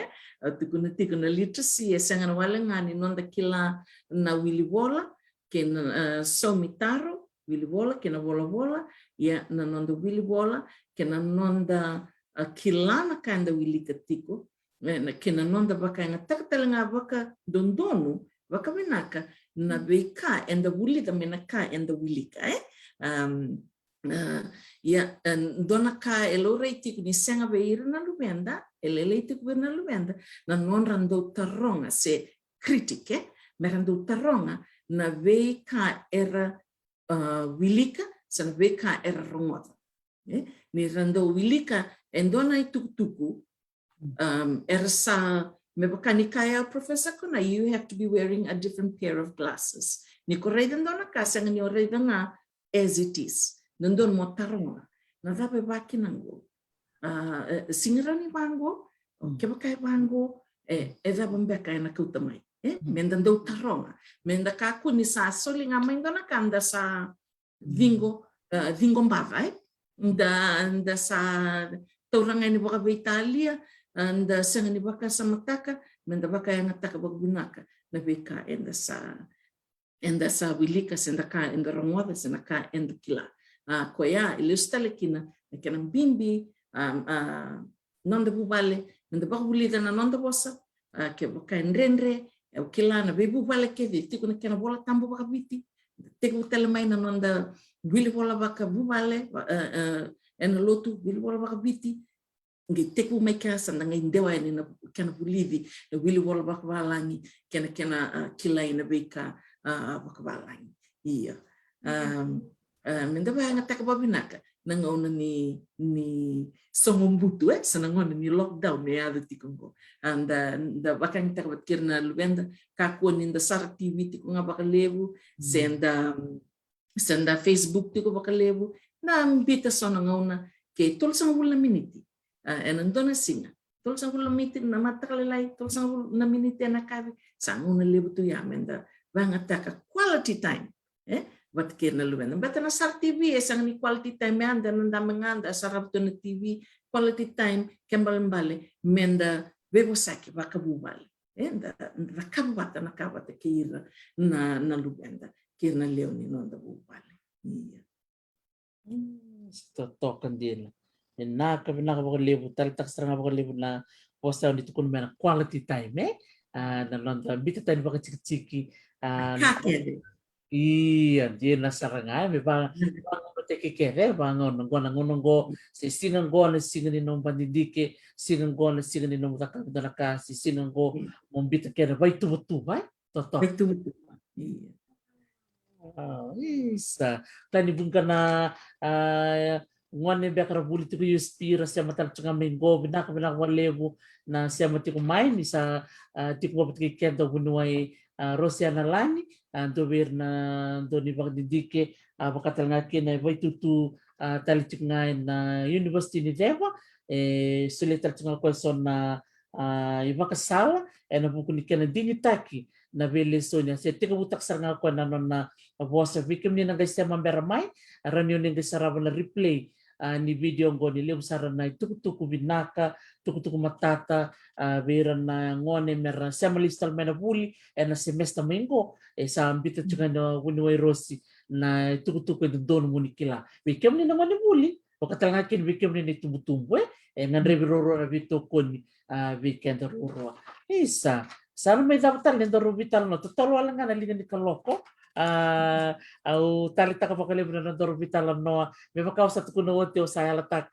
tikuna literacy sanga wala ngani nonda kila na wili bola kena somitaro wili bola kena bola ya na nonda wili bola kena nonda kilana kanda wili katiko kena nonda baka nga takatalenga baka dondonu baka menaka na beka enda wili da menaka enda wili ka ya dona ka elore tiku ni senga beira na lubenda elele tiku na lubenda na non rando taronga se kritike merando taronga na veka era wilika san veka era rongoda ni rando wilika endona itukutuku era sa me bakani kaya professor kuna you have to be wearing a different pair of glasses ni koreda dona ka senga ni oreda nga as it is nandun mo taronga na dapat baki nango singrani bango keba kai bango eza bombeka na kutamai menda do taronga menda ka ku ni sa soli nga menda na kanda sa vingo mbava nda sa tauranga ni boka Italia nda senga ni boka sa mataka menda baka yang ataka bagunaka na beka enda sa wilika senda ka enda rongoda senda ka enda kila koya ilustale kina bimbi nonda bubale nonda bakbulida na nonda bosa ke baka ndrenre kila na bebu bale ke tiku na kena bola tambo baka biti tiku telemai na nonda wili bola baka bubale ena lotu wili bola baka biti ngi tiku meka sandanga indewa ina kena bulivi na wili bola baka balangi kena kila ina beka baka balangi iya menda ba nga taka babinaka nangona ni somombutu sanangona ni lockdown me ada tikungo anda da bakang taka batkirna lubenda kako ninda sar TV tiku nga bakalebu senda Facebook tiku bakalebu na mbita sonangona ke tolsang wala miniti enandona singa tolsang wala miniti na matakalai tolsang wala miniti na kabi sangona lebu tu ya menda banga taka quality time wat kirna lubenda bata na sar TV sang ni quality time anda nanda manganda sarap to na TV quality time kembali menda bebo saki bakabubale enda rakabata nakabata kira na lubenda kirna leoni nonda bubale iya tokan din na kabina ka lebu tal tak serang ka lebu na posta ni tukun mena quality time na nonda bita time baka ciki iya dia nasaranga me bang teke kere bangon nongo si sinanggo na singani no pandidike sinanggo na singani no mutaka dalaka si sinanggo mombita kere vai tu vai toto isa tani bungkana ngone bekara buli tu yuspira sia matal tsunga mengo binaka walebu na sia matiku main isa tiku babat kendo bunuai Rosiana lani dober na doni bagdidike bakatal ngaki na vai tutu talitik ngai na university ni Dewa sulital tsunga kwelson na ibaka sala na buku ni kana dinitaki na bele sonya se tika butak saranga ko na vosa vikim ni ngai sia mambera mai ranyo ni ngai sarava na replay ni video ngo ni lem sarana tuku binaka tuku matata vera na ngone mera semalistal mena buli na semester mengo sa ambita juga na wini rossi na tuku do don munikila vikim ni ngone buli Pagkatalanga kin bikim ni tumbu-tumbu ngan ribiroro na bitokon weekend roro. Isa. Sana may dapat lendo rubital no. Totoo wala nga nalingan ni kaloko. Au talita ka pakalib na nando rubital no. May makausap ko no o sa halatak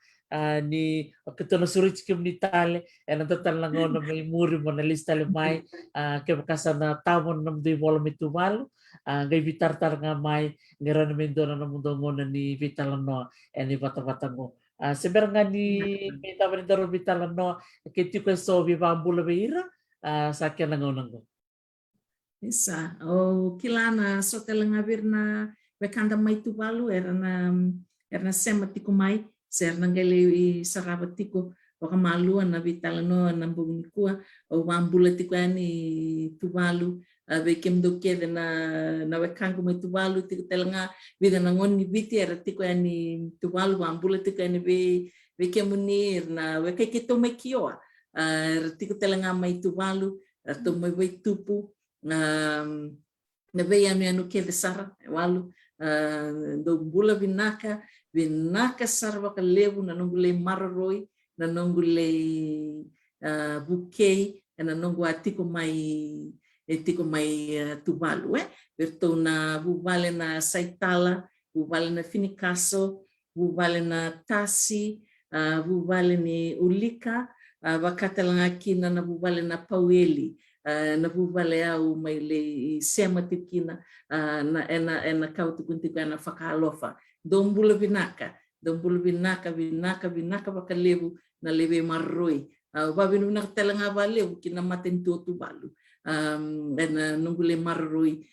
ni kito na surich kim ni tale total lang na may muri mo na lista limay kaya makasa na tamon ng di wala may tumalo ngay vitar-tar nga may ngira namin doon na mundo mo na ni Vitalano ni bata-bata mo. Seber nga ni may tama ni Daro Vitalano kiti ko so vivambula beira sa akin lang unang ko. Isa, o kilana so telang abir na bekanda mai tuvalu era na sema tiku mai ser nangele saraba tiku waka malua na Vitalano na mbungkua o wambula tiku ani tuvalu ve kem do kede na wekangu mai tuvalu tiku telanga vida na ngoni viti era tiku ani tuvalu wambula tiku ani ve kemunir na we kekito mai kioa tiku telanga mai tuvalu to mai vai tupu na veia anu ke de sara walu do bula vinaka sara waka levu na nongule mararoi na nongule bukei na nongu atiko mai tuvalu perto na vuvale na saitala vuvale na finikaso vuvale na tasi vuvale ni ulika wakatalanga kina na vuvale na paueli na vuvale au mai le sema tikina na ena kau tukuntiku na whakalofa. Dombula vinaka wakalevu na leve marroi. Wabinu na talanga valeu kina matentu tuvalu. Ena nungule marroi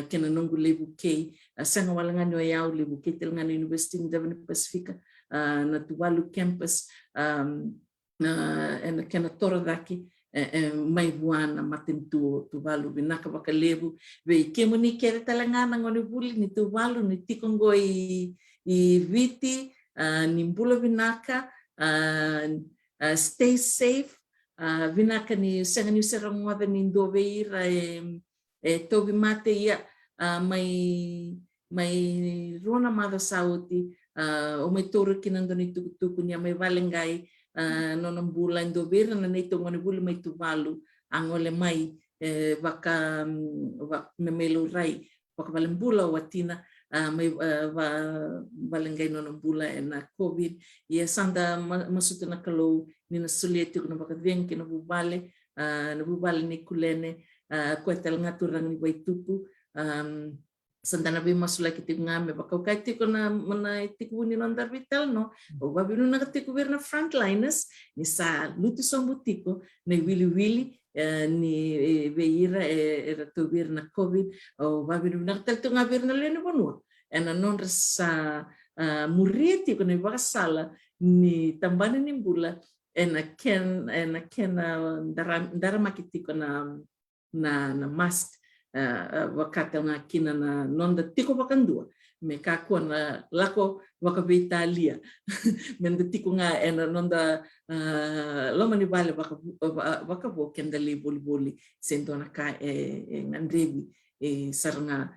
kina nungule bukei. Sanga walangani wa yau le bukei talanga na University of Devon Pacifica na tuvalu campus ena kena toradaki mai buana matentu tuvalu vinaka wakalevu ve kemuni kere talangana ngoni buli ni tuvalu ni tikongo i viti ni mbula vinaka stay safe vinaka ni senga ni serangwada ni ndoveira tobi mate ia mai rona mada sauti o mai toru kinando ni tukutuku ni mai valengai nona bula indovera na nei tongone bula mai tuvalu angole mai waka memelo rai waka valembula watina mai valengai nona bula na covid ia sanda masuta na kalau ni na sulieti kuna waka venki na bubale ni kulene ko tel ngaturang ni waitupu sandana be masula kiti ngame baka kai tiko na mana tiku ni nondar vital no o babinu na tiku verna frontliners ni sa lutu sombutiko ne wili ni veira era to verna covid o babinu na tel na verna lene bonua ena non sa murieti ko ne sala ni tambane ni bula ena ken dara makitiko na mask wakata nga kina na nonda tiko wakandua me kakua na lako wakavita lia menda tiko nga ena nonda loma ni vale wakavo kendali boli sentona ka ngandrebi saranga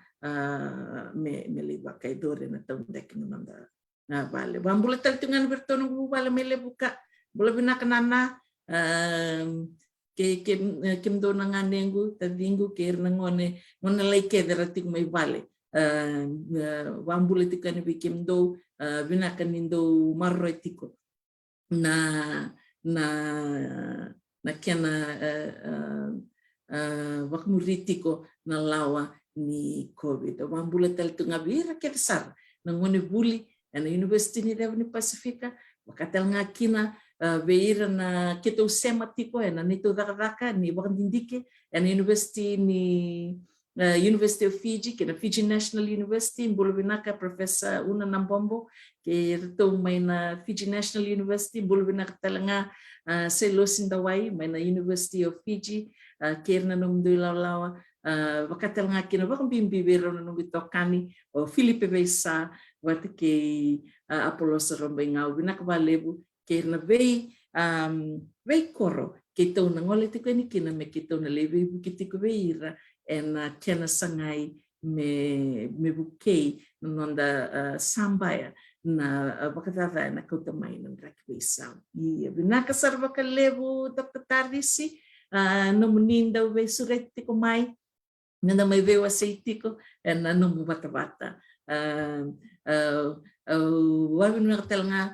me le wakaidore na taundek nonda na vale bambula taltungan bertono vale mele buka bola binakanana kem do na nganengu tavingu ker na ngone lai kedera tik mai vale wambule tikani bikem do vinakanindo marroetiko na kena wakmuritiko na lawa ni covid wambule taltunga vira kersar na ngone buli na University ni Devon Pacifica wakatel ngakina veira na keto sema tiko na nito daka ni wakandindike na University of Fiji ke na Fiji National University mbulubinaka Professor Una Nambombo ke rito may na Fiji National University mbulubinaka talanga Selosindawai may na University of Fiji ke na nungdu lawa wakatalanga kina wakambimbibero na nungdu tokani o Filipe Veisa wati ke Apollos Rombay ngau binaka valebu ke na vei koro ke tau na ngole tiko ni kina me ke tau na leve bukiti ko veira na kena sangai me bukei nonda sambaya na bakatata na kautamay ng rakbisa. Iya, binaka sarva kalevo Dr. Tarisi, no muninda we sureti ko mai, na may vewa seitiko, na no bata-bata. Wabin na katal nga,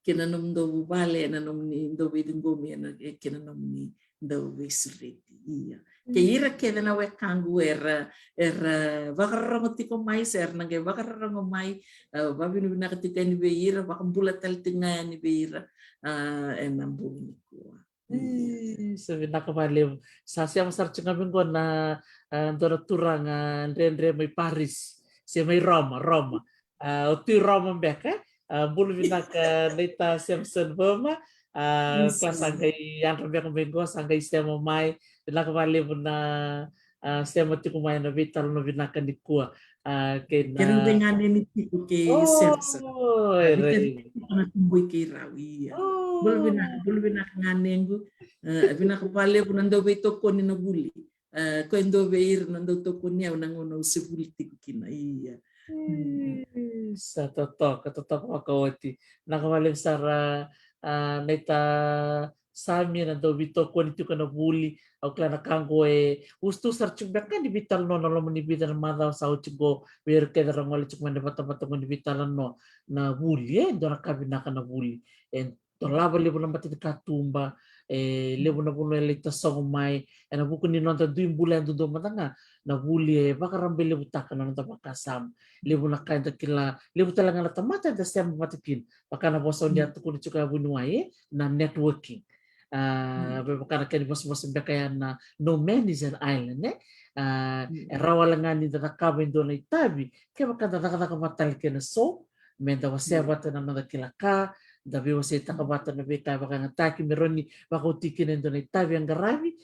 kinanom do bale, nanom ni do weding gomi, kinanom ni do we sureti. Iya. Kaya kaya na we kangu era bakarang tiko mai ser nangge bakarang mai babi ni nakatika ni beira bakam bulatal tinga ni beira enambu ni ko. Sabi nakabaliw. Sa siya masarap nga ko na dora turang Andre may Paris. Siya may Roma. Uti Roma beka. Bulu binaka nita Simpson Boma. Kelas sanggay yang beka bengo sanggay siya mamay. Nakabaliw na siya mati kumay na vital no binaka ni kuwa. Kaya dengan ni tiko kay Simpson. Right. Na tumboy kay Rawi. Bulbina nganengu binakapale ko nando be toko ni nabuli ko endo beir nando toko ni nangono sibuli tikina iya sa totok akawati nakamalim sara neta sami nando bitoko ni tuka na buli au klana kango ustu sarchuk kan di bital no no ni bital mada sa uchigo wer ke darangol chuk mande bata ni bital no na buli dora kabina kana buli en tolaba levo na matiti katumba levo na puno elita song mai na buku ni nonta duim bulan do matanga na buli bakarambe levo takana nonta bakasam levo na kain kila levo talanga na tamata da sem matikin bakana bosa dia tukuni chuka bunuai na networking bakana kani bos bekaya na no man is an island rawalangan ni da kaben do na itabi ke bakana da matal kena so menda wasebata na nada kilaka da be wase takabata na be ka baka ngataki meroni baka utikin endo na itabi ang garabi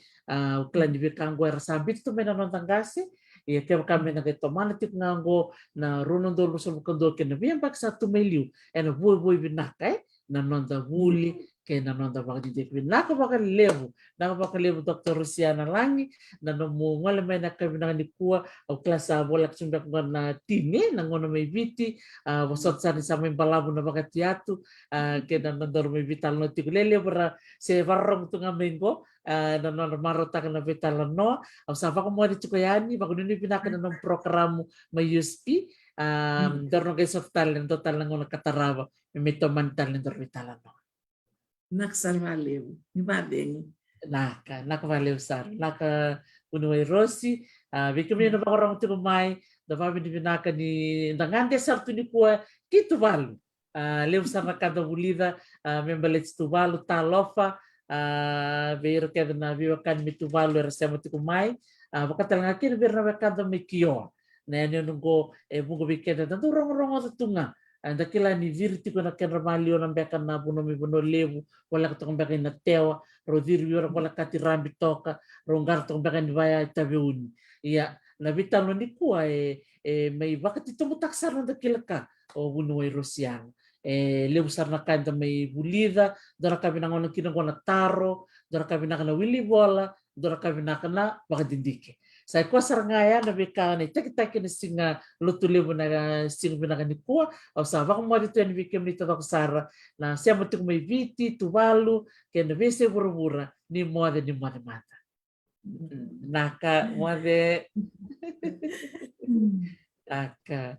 uklan di be kango era sambit to mena non tangasi ia ke baka mena ke tomana tik ngango na runon do luso kondo ke na be bak satu meliu ena boy binaka na non da buli ke na non da baka di naka baka levo Dr. Rusiana Langi na no mo ngale mena ka binanga ni kuwa au klasa bola ksumba na tine na ngono may viti wasot sa sa may balabu na baka tiatu kena nandor may vital no tikulele para se varrong tunga mengo na normaro ta na vital no au sa baka mo di chukayani baka ni pinaka na ng programo may USP dorno kay soft talent total ngono kataraba may toman talent dor vital no naksarvaleu ni badeng naka sar naka unuay Rossi bikami na baka orang tumay da babi ni binaka ni dangante sartu ni kuwa kitu valu leu sa nakada bulida membalets tu valu talofa beiro keda na viwa kan mitu valu era sema tu kumai baka talanga kini bir na kada mikio na ano nunggo bungo bikeda da rongo tunga anda kila ni virti ko na kenra malio na beka na buno mi buno levu wala ka tong beka na tewa rodir yora wala ka tirambi toka rongar tong beka ni baya tabiun iya na bitalo ni kuwa may bakit ito mo taksar na kila ka o buno ay Rusian levu sar na kanda may bulida dora kami na ngono kinang na taro dora kami na kana willy bola dora kami na kana baka dindike sa ko sar ngaya na beka na tak ni singa lutu levu na singa binaka ni kuwa au sa baka mo dito ni bikem ni tato sara na siya mo may viti tuvalu ke na bese burubura ni moda mata naka moda naka